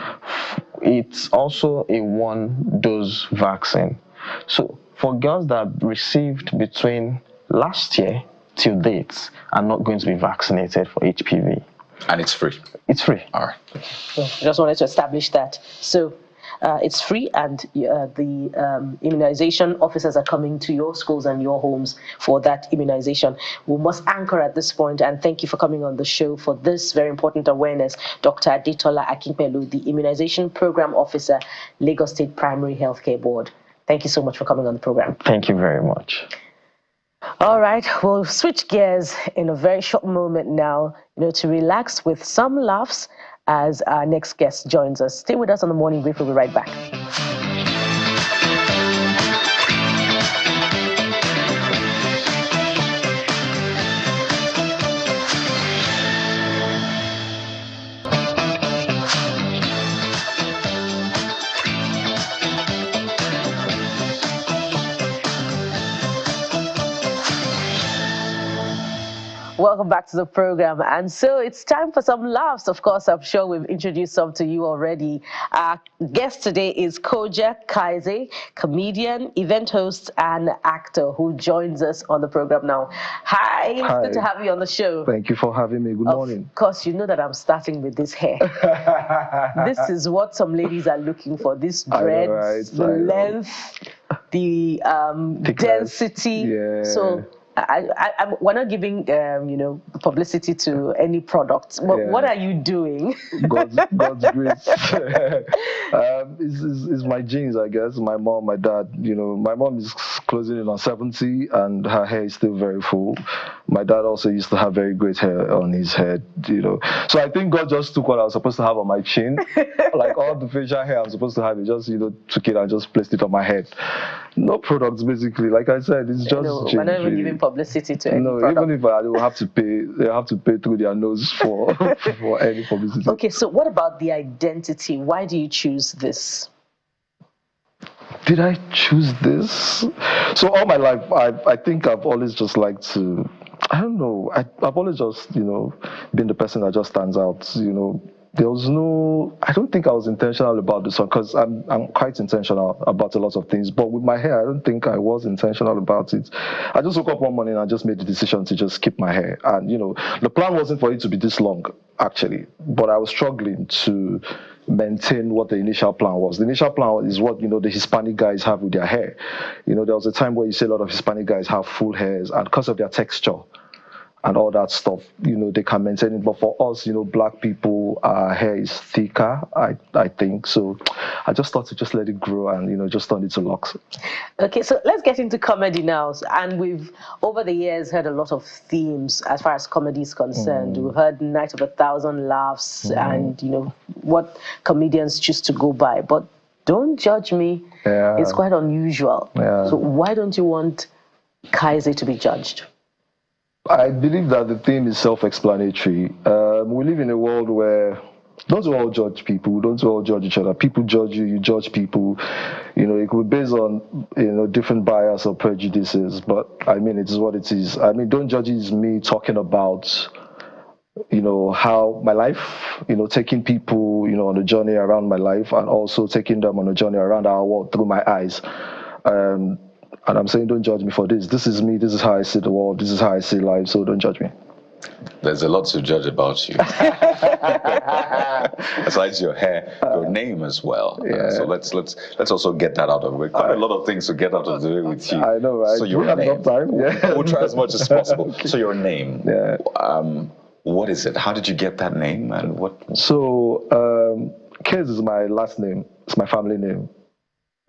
it's also a 1-dose vaccine. So for girls that received between last year till date are not going to be vaccinated for HPV. And it's free? It's free. All right. So just wanted to establish that. So it's free, and the immunization officers are coming to your schools and your homes for that immunization. We must anchor at this point, and thank you for coming on the show for this very important awareness. Dr. Adetola Akinpelu, the Immunization Program Officer, Lagos State Primary Healthcare Board. Thank you so much for coming on the program. Thank you very much. All right, we'll switch gears in a very short moment now, to relax with some laughs as our next guest joins us. Stay with us on the Morning Brief. We'll be right back. Welcome back to the program. And so it's time for some laughs. Of course, I'm sure we've introduced some to you already. Our guest today is Kojah Kaze, comedian, event host, and actor, who joins us on the program now. Hi, it's good to have you on the show. Thank you for having me. Good morning. Of course, you know that I'm starting with this hair. This is what some ladies are looking for. This dreads, the length, the density. Yeah. So we're not giving, publicity to any products. But what are you doing? God's grace. It's my genes, I guess. My mom, my dad. My mom is closing in on 70, and her hair is still very full. My dad also used to have very great hair on his head. So I think God just took what I was supposed to have on my chin, like all the facial hair I'm supposed to have. It just took it and just placed it on my head. No products, basically. Like I said, it's just. We're not even giving publicity to any product. Even if I will have to pay, they have to pay through their nose for for any publicity. Okay, so what about the identity? Why do you choose this? Did I choose this? So all my life, I think I've always just liked to. I don't know. I've always just been the person that just stands out. there was no, I don't think I was intentional about this one, because I'm quite intentional about a lot of things, but with my hair, I don't think I was intentional about it. I just woke up one morning and I just made the decision to just keep my hair. And, the plan wasn't for it to be this long, actually, but I was struggling to maintain what the initial plan was. The initial plan is what, the Hispanic guys have with their hair. There was a time where you see a lot of Hispanic guys have full hairs, and because of their texture and all that stuff, they can maintain it. But for us, black people, our hair is thicker, I think. So I just thought to just let it grow and, just turn it to locks. Okay, so let's get into comedy now. And we've, over the years, heard a lot of themes as far as comedy is concerned. We've heard Night of 1,000 Laughs and, what comedians choose to go by. But don't judge me. Yeah. It's quite unusual. Yeah. So why don't you want Kaze to be judged? I believe that the theme is self-explanatory. We live in a world where don't all judge people, don't all judge each other. People judge you, you judge people. It could be based on, different bias or prejudices, but it is what it is. Don't judge is me talking about, how my life, taking people, on a journey around my life, and also taking them on a journey around our world through my eyes. And I'm saying, don't judge me for this. This is me. This is how I see the world. This is how I see life. So don't judge me. There's a lot to judge about you. Besides your hair, your name as well. Yeah. So let's also get that out of the way. Quite a lot of things to get out of the way with you. I know, right? So your name. Time. Yeah. We'll try as much as possible. Okay. So your name. Yeah. What is it? How did you get that name? And what? So Kaze is my last name. It's my family name.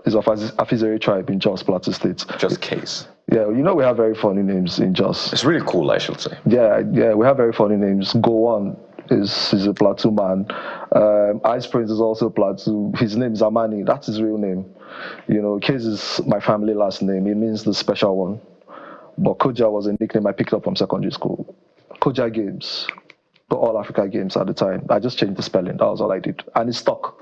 It's of Afizere tribe in Jos, Plateau State. Just Kaze. Yeah, we have very funny names in Jos. It's really cool, I should say. Yeah, we have very funny names. Gowon is a Plateau man. Ice Prince is also Plateau. His name is Amani. That's his real name. Kaze is my family last name. It means the special one. But Kojah was a nickname I picked up from secondary school. Kojah Games, the All Africa Games at the time. I just changed the spelling. That was all I did, and it stuck.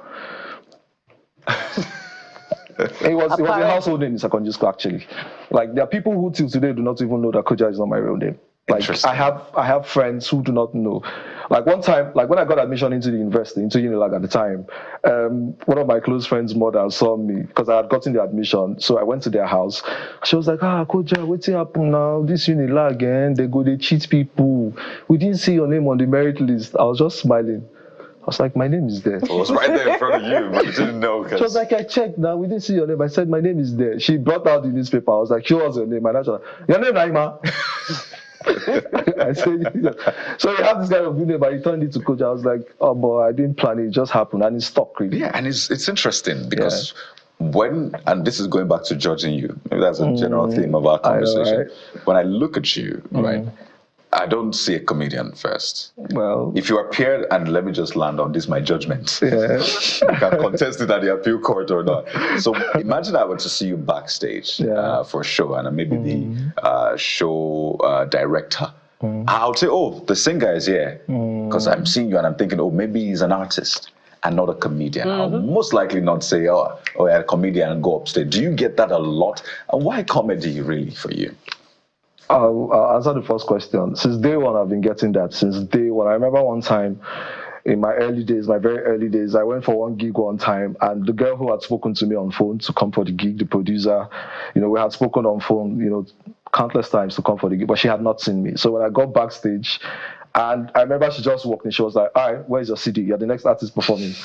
It was a household name in secondary school, actually. Like, there are people who till today do not even know that Kojah is not my real name. Like, I have friends who do not know. Like, one time, like when I got admission into the university, into Unilag at the time, one of my close friends' mother saw me because I had gotten the admission. So I went to their house. She was like, Kojah, what's happening now? This Unilag, they cheat people. We didn't see your name on the merit list. I was just smiling. I was like, my name is there. It was right there in front of you, but you didn't know. She was like, I checked now, we didn't see your name. I said, my name is there. She brought out the newspaper. I was like, show us your name. And I was like, your name, Naima. I said, so you have this kind of name, but he turned it to Kojah. I was like, oh boy, I didn't plan it. It just happened, and it stuck really. Yeah, and it's interesting because and this is going back to judging you. Maybe that's a general theme of our conversation. I know, right? When I look at you, right, I don't see a comedian first. Well, if you appeared, and let me just land on this, my judgment. Yeah. You can contest it at the appeal court or not. So imagine I were to see you backstage for a show, and maybe the show director. I'll say, oh, the singer is here, because I'm seeing you and I'm thinking, oh, maybe he's an artist and not a comedian. I'll most likely not say, oh, yeah, a comedian, and go upstage. Do you get that a lot? And why comedy really for you? I'll answer the first question. Since day one, I've been getting that. Since day one. I remember one time in my early days, my very early days, I went for one gig one time, and the girl who had spoken to me on phone to come for the gig, the producer, we had spoken on phone, countless times to come for the gig, but she had not seen me. So when I got backstage, and I remember she just walked in, she was like, all right, where's your CD? You're the next artist performing.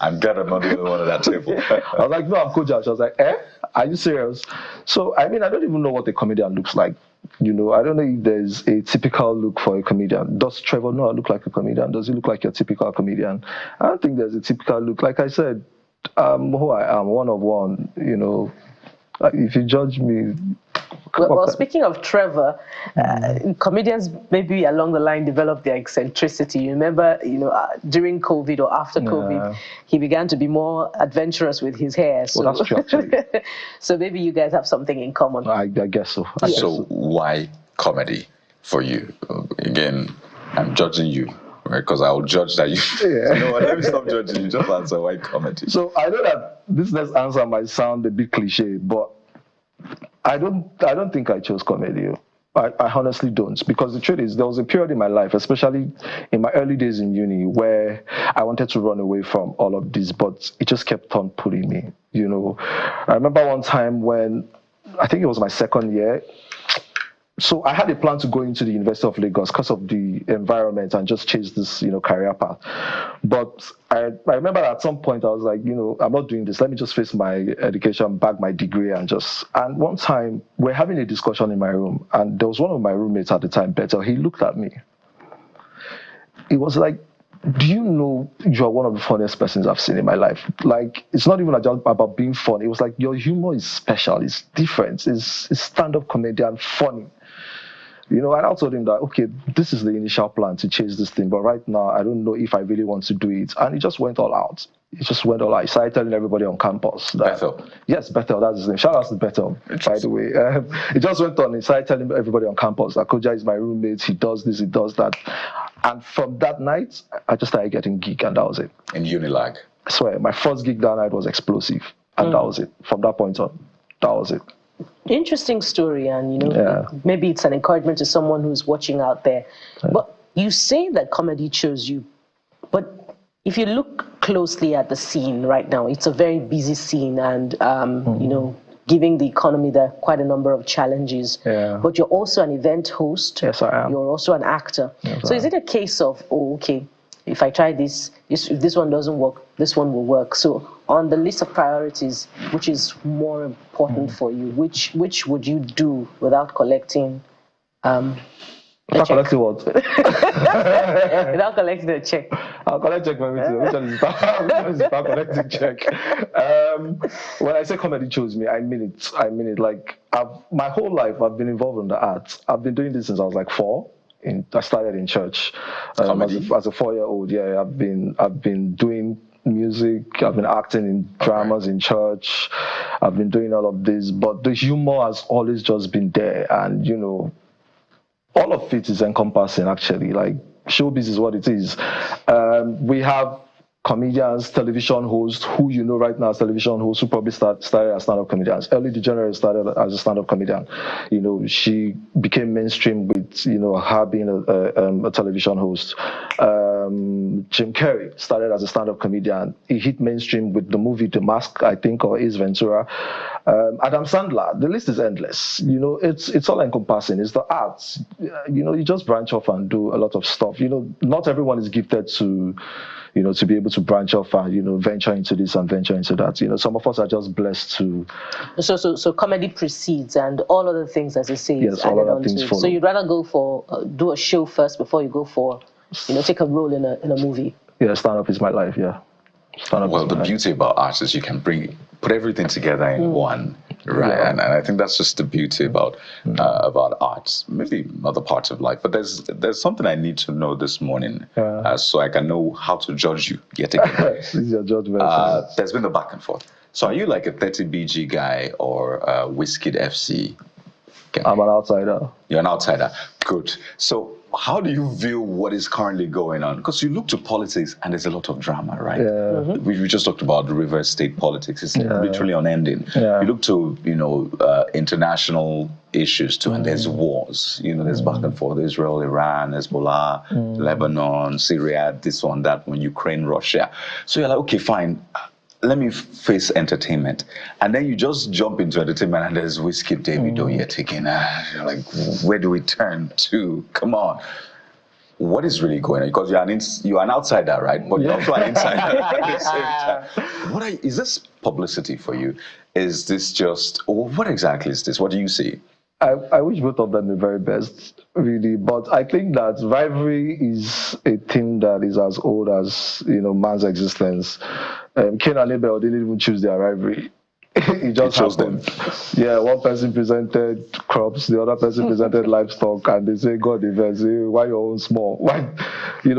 I'm glad I'm not the only one at that table. I was like, no, I'm Kojah. She was like, are you serious? So, I don't even know what a comedian looks like. I don't know if there's a typical look for a comedian. Does Trevor Noah look like a comedian? Does he look like your typical comedian? I don't think there's a typical look. Like I said, who I am, one of one, if you judge me. Well, speaking of Trevor, comedians maybe along the line develop their eccentricity. You remember, during COVID or after COVID, he began to be more adventurous with his hair. So, well, that's true, actually. So maybe you guys have something in common. I guess so. So why comedy for you? Again, I'm judging you. Right, because I'll judge that you. No, let me stop judging you. Just answer why comedy. So I know that this next answer might sound a bit cliche, but I don't think I chose comedy. I honestly don't, because the truth is, there was a period in my life, especially in my early days in uni, where I wanted to run away from all of this, but it just kept on pulling me. You know, I remember one time when I think it was my second year. So I had a plan to go into the University of Lagos because of the environment and just chase this, career path. But I remember at some point I was like, I'm not doing this. Let me just face my education, bag my degree, and one time we're having a discussion in my room, and there was one of my roommates at the time, Beto. He looked at me. It was like, do you know you're one of the funniest persons I've seen in my life? Like, it's not even about being funny. It was like, your humor is special. It's different. It's stand-up comedian funny. And I told him that, okay, this is the initial plan to chase this thing, but right now I don't know if I really want to do it. And he just went all out. He started telling everybody on campus. Bethel. Yes, Bethel, that's his name. Shout out to Bethel, by the way. He just went on and started telling everybody on campus that Kojah is my roommate, he does this, he does that. And from that night, I just started getting gig, and that was it. In Unilag? I swear, my first gig that night was explosive, and that was it. From that point on, that was it. Interesting story, and maybe it's an encouragement to someone who's watching out there. Yeah. But you say that comedy chose you, but if you look closely at the scene right now, it's a very busy scene, and giving the economy there quite a number of challenges. Yeah. But you're also an event host. Yes, I am. You're also an actor. Yes, so is it a case of, if I try this, if this one doesn't work, this one will work? So on the list of priorities, which is more important for you? Which would you do without collecting? Without collecting what? Without collecting a check. I'll collect check for everything. Which one is without collecting check? When I say comedy chose me, I mean it. Like, my whole life I've been involved in the arts. I've been doing this since I was like 4. I started in church as a 4-year-old. Yeah, I've been doing music. I've been acting in dramas in church. I've been doing all of this, but the humor has always just been there, and all of it is encompassing. Actually, like, showbiz is what it is. We have comedians, television hosts, who right now as television hosts, who probably started as stand-up comedians. Ellie DeGeneres started as a stand-up comedian. She became mainstream with, her being a television host. Jim Carrey started as a stand-up comedian. He hit mainstream with the movie The Mask, I think, or Ace Ventura. Adam Sandler, the list is endless. It's all encompassing. It's the arts. You just branch off and do a lot of stuff. Not everyone is gifted to be able to branch off and, venture into this and venture into that. Some of us are just blessed to. So comedy precedes, and all other things, as you say, yes, all other things follow. So you'd rather go for, do a show first before you go for, take a role in a movie? Yeah, stand-up is my life, yeah. Well, the beauty about art is you can put everything together in one, right? Yeah. And I think that's just the beauty about art. Maybe other parts of life, but there's something I need to know this morning, so I can know how to judge you yet again. This is your judgment. There's been a back and forth. So are you like a 30BG guy or a Wizkid FC guy? I'm an outsider. You're an outsider. Good. So how do you view what is currently going on? Because you look to politics and there's a lot of drama, right? Yeah. We just talked about the Rivers State politics. It's literally unending. Yeah. You look to, international issues too, and there's wars. There's back and forth. Israel, Iran, Hezbollah, Lebanon, Syria, this one, that one, Ukraine, Russia. So you're like, okay, fine. Let me face entertainment. And then you just jump into entertainment and there's Wizkid, Davido yet again. You're like, where do we turn to? Come on. What is really going on? Because you're an outsider, right? But you're also an insider at the same time. Is this publicity for you? Is this just, what exactly is this? What do you see? I wish both of them the very best, really. But I think that rivalry is a thing that is as old as, man's existence. Cain and Abel didn't even choose their rivalry. It just happened. Yeah, one person presented crops, the other person presented livestock, and they say, God, why your own small? Why?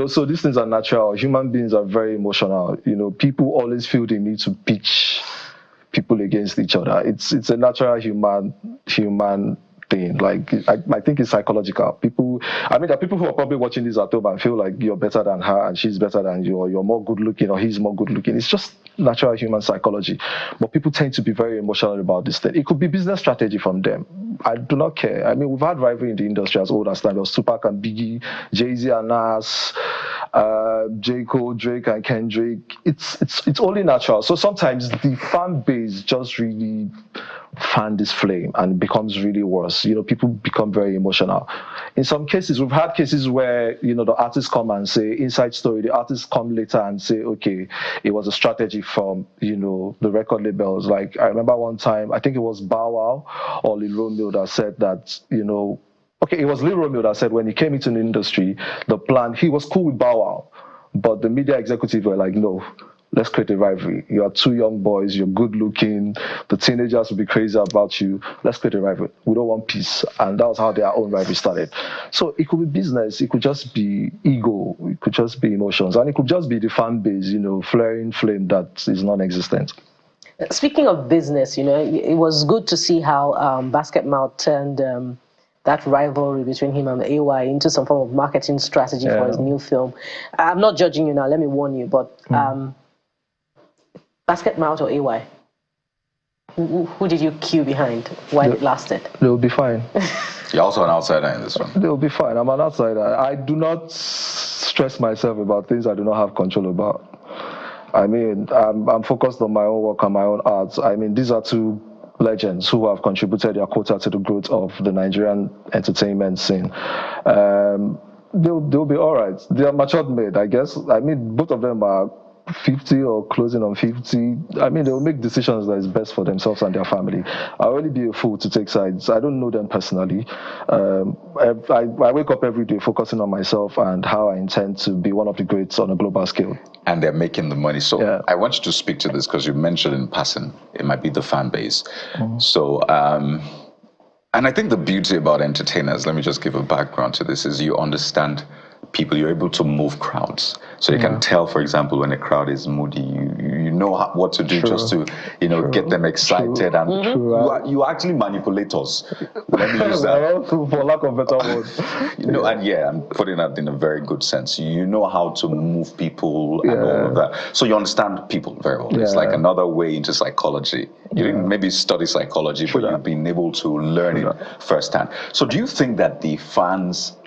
So these things are natural. Human beings are very emotional. People always feel the need to pitch people against each other. It's a natural human thing. Like, I think it's psychological. There are people who are probably watching this at home and feel like you're better than her and she's better than you, or you're more good looking or he's more good looking. It's just natural human psychology. But people tend to be very emotional about this thing. It could be business strategy from them. I do not care. I mean, we've had rivalry in the industry as old as time. There was Tupac and Biggie, Jay-Z and Nas, J. Cole, Drake and Kendrick. It's only natural. So sometimes the fan base just really fan this flame and it becomes really worse. People become very emotional. In some cases, we've had cases where, the artists come and say, inside story, the artists come later and say, okay, it was a strategy from, the record labels. Like, I remember one time, I think it was Bow Wow or Lil Romeo that said that, okay, it was Lil Romeo that said when he came into the industry, the plan, he was cool with Bow Wow, but the media executives were like, no, let's create a rivalry. You are two young boys, you're good looking, the teenagers will be crazy about you. Let's create a rivalry. We don't want peace. And that was how their own rivalry started. So it could be business, it could just be ego, it could just be emotions, and it could just be the fan base, flaring flame that is non-existent. Speaking of business, it was good to see how Basket Mouth turned that rivalry between him and AY into some form of marketing strategy for his new film. I'm not judging you now, let me warn you, but Basket Mouth or AY? Who did you queue behind while it lasted? They'll be fine. You're also an outsider in this one. They'll be fine. I'm an outsider. I do not stress myself about things I do not have control about. I mean, I'm focused on my own work and my own art. I mean, these are two legends who have contributed their quota to the growth of the Nigerian entertainment scene. They'll be all right. They are matured men, I guess. I mean, both of them are 50 or closing on 50. I mean, they'll make decisions that is best for themselves and their family. I'll really be a fool to take sides. I don't know them personally. I wake up every day focusing on myself and how I intend to be one of the greats on a global scale. And they're making the money. So I want you to speak to this because you mentioned in passing, it might be the fan base. So, and I think the beauty about entertainers, let me just give a background to this, is you understand people, you're able to move crowds. So you can tell, for example, when a crowd is moody, you know what to do just to, get them excited. And you are actually manipulators. Let me use that. For lack of better words. And I'm putting that in a very good sense. You know how to move people and all of that. So you understand people very well. It's like another way into psychology. You didn't maybe study psychology, but you've been able to learn it firsthand. So do you think that the fans,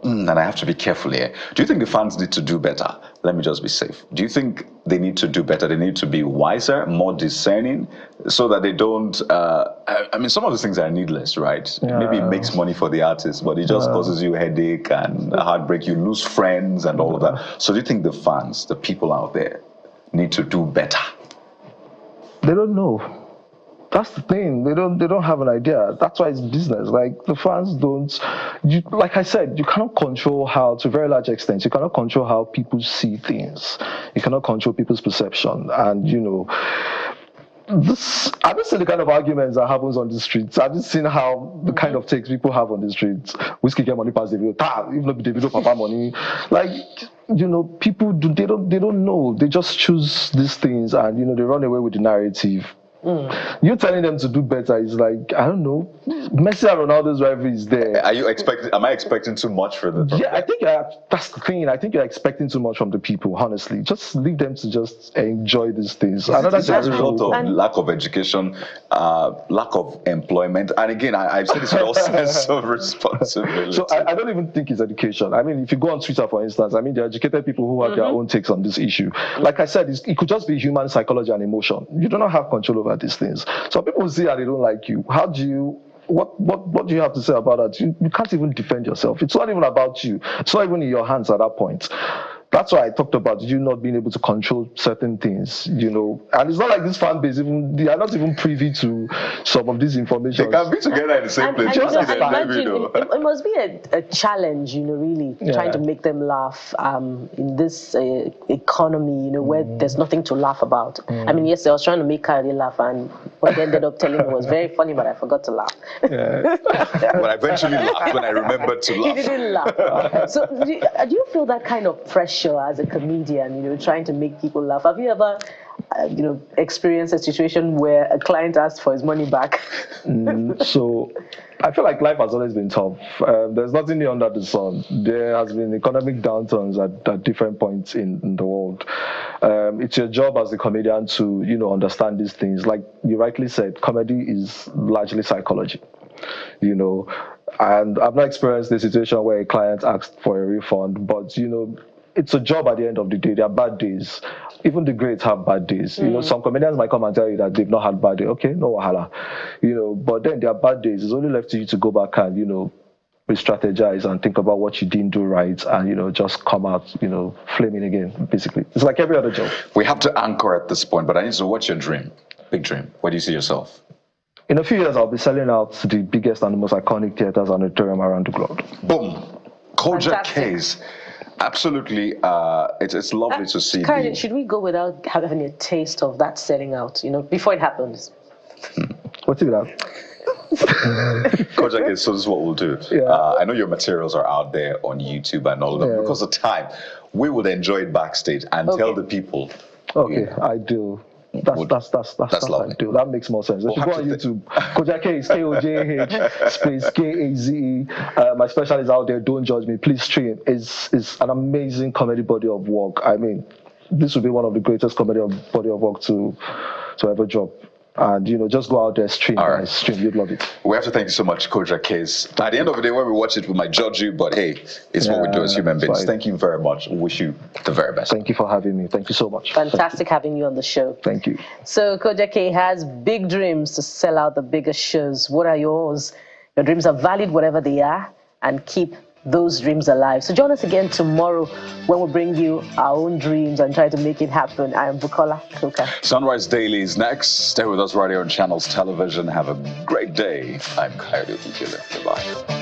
and I have to be careful here, do you think the fans need to do better? Let me just be safe. Do you think they need to do better? They need to be wiser, more discerning, so that they don't, I mean, some of those things are needless, right? Maybe it makes money for the artist, but it just causes you a headache and a heartbreak. You lose friends and all of that. So do you think the fans, the people out there, need to do better? They don't know. That's the thing. They don't have an idea. That's why it's business. Like, the fans don't. Like I said, you cannot control how, to a very large extent, you cannot control how people see things. You cannot control people's perception. And I've just seen the kind of arguments that happens on the streets. I've just seen how the kind of takes people have on the streets. Whiskey get money past the video. Even though the video papa money. Like, people they don't know. They just choose these things and they run away with the narrative. You telling them to do better is like, I don't know, Messi and Ronaldo's rivalry is there. Am I expecting too much for them? I think that's the thing. I think you're expecting too much from the people, honestly. Just leave them to just enjoy these things. It's a result of lack of education, lack of employment. And again, I've said this with all sense of responsibility. So I don't even think it's education. I mean, if you go on Twitter, for instance, I mean, there are educated people who have their own takes on this issue. Like I said, it could just be human psychology and emotion. You do not have control over these things. So people see and they don't like you. How do you, what do you have to say about that? You can't even defend yourself. It's not even about you. It's not even in your hands at that point. That's why I talked about you not being able to control certain things, And it's not like this fan base, they are not even privy to some of this information. They can be together in the same place. It must be a challenge, really, trying to make them laugh in this economy, where there's nothing to laugh about. I mean, yes, I was trying to make Kaze laugh, and what they ended up telling me was very funny, but I forgot to laugh. But I eventually laughed when I remembered to laugh. He didn't laugh. So do you feel that kind of pressure as a comedian, trying to make people laugh? Have you ever, experienced a situation where a client asked for his money back? So I feel like life has always been tough. There's nothing new under the sun. There has been economic downturns at different points in the world. It's your job as a comedian to, understand these things. Like you rightly said, comedy is largely psychology. you know. And I've not experienced the situation where a client asked for a refund, but, you know, it's a job at the end of the day. There are bad days. Even the greats have bad days. You know, some comedians might come and tell you that they've not had bad days. Okay, no wahala. You know, but then there are bad days. It's only left to you to go back and, you know, re-strategize and think about what you didn't do right and, you know, just come out, you know, flaming again, basically. It's like every other job. We have to anchor at this point, but I need to know, what's your dream? Big dream. Where do you see yourself? In a few years, I'll be selling out the biggest and the most iconic theaters and auditorium around the globe. Boom. Kojah Kaze. Absolutely. It's lovely to see. Kaze, should we go without having a taste of that selling out, you know, before it happens? What's it about? Kojah Kaze, so this is what we'll do. Yeah. I know your materials are out there on YouTube and all of that. Because of time, we would enjoy it backstage and tell the people. Okay, you know, I do. That's lovely. I do. That makes more sense. If you go on YouTube, Kojah Kaze, Kojah space Kaze. My special is out there. Don't judge me. Please stream. It's an amazing comedy body of work. I mean, this would be one of the greatest body of work to ever drop. And, you know, just go out there, stream, guys. Stream, you'd love it. We have to thank you so much, Kojah Kaze. At the end of the day, when we watch it, we might judge you, but hey, it's what we do as human beings. Thank you very much. Wish you the very best. Thank you for having me. Thank you so much. Fantastic having you on the show. Thank you. So Kojah Kaze has big dreams to sell out the biggest shows. What are yours? Your dreams are valid, whatever they are, and keep those dreams alive. So join us again tomorrow when we bring you our own dreams and try to make it happen. I am Bukola Koka. Sunrise Daily is next. Stay with us right here on Channels Television. Have a great day. I'm Coyote. Goodbye.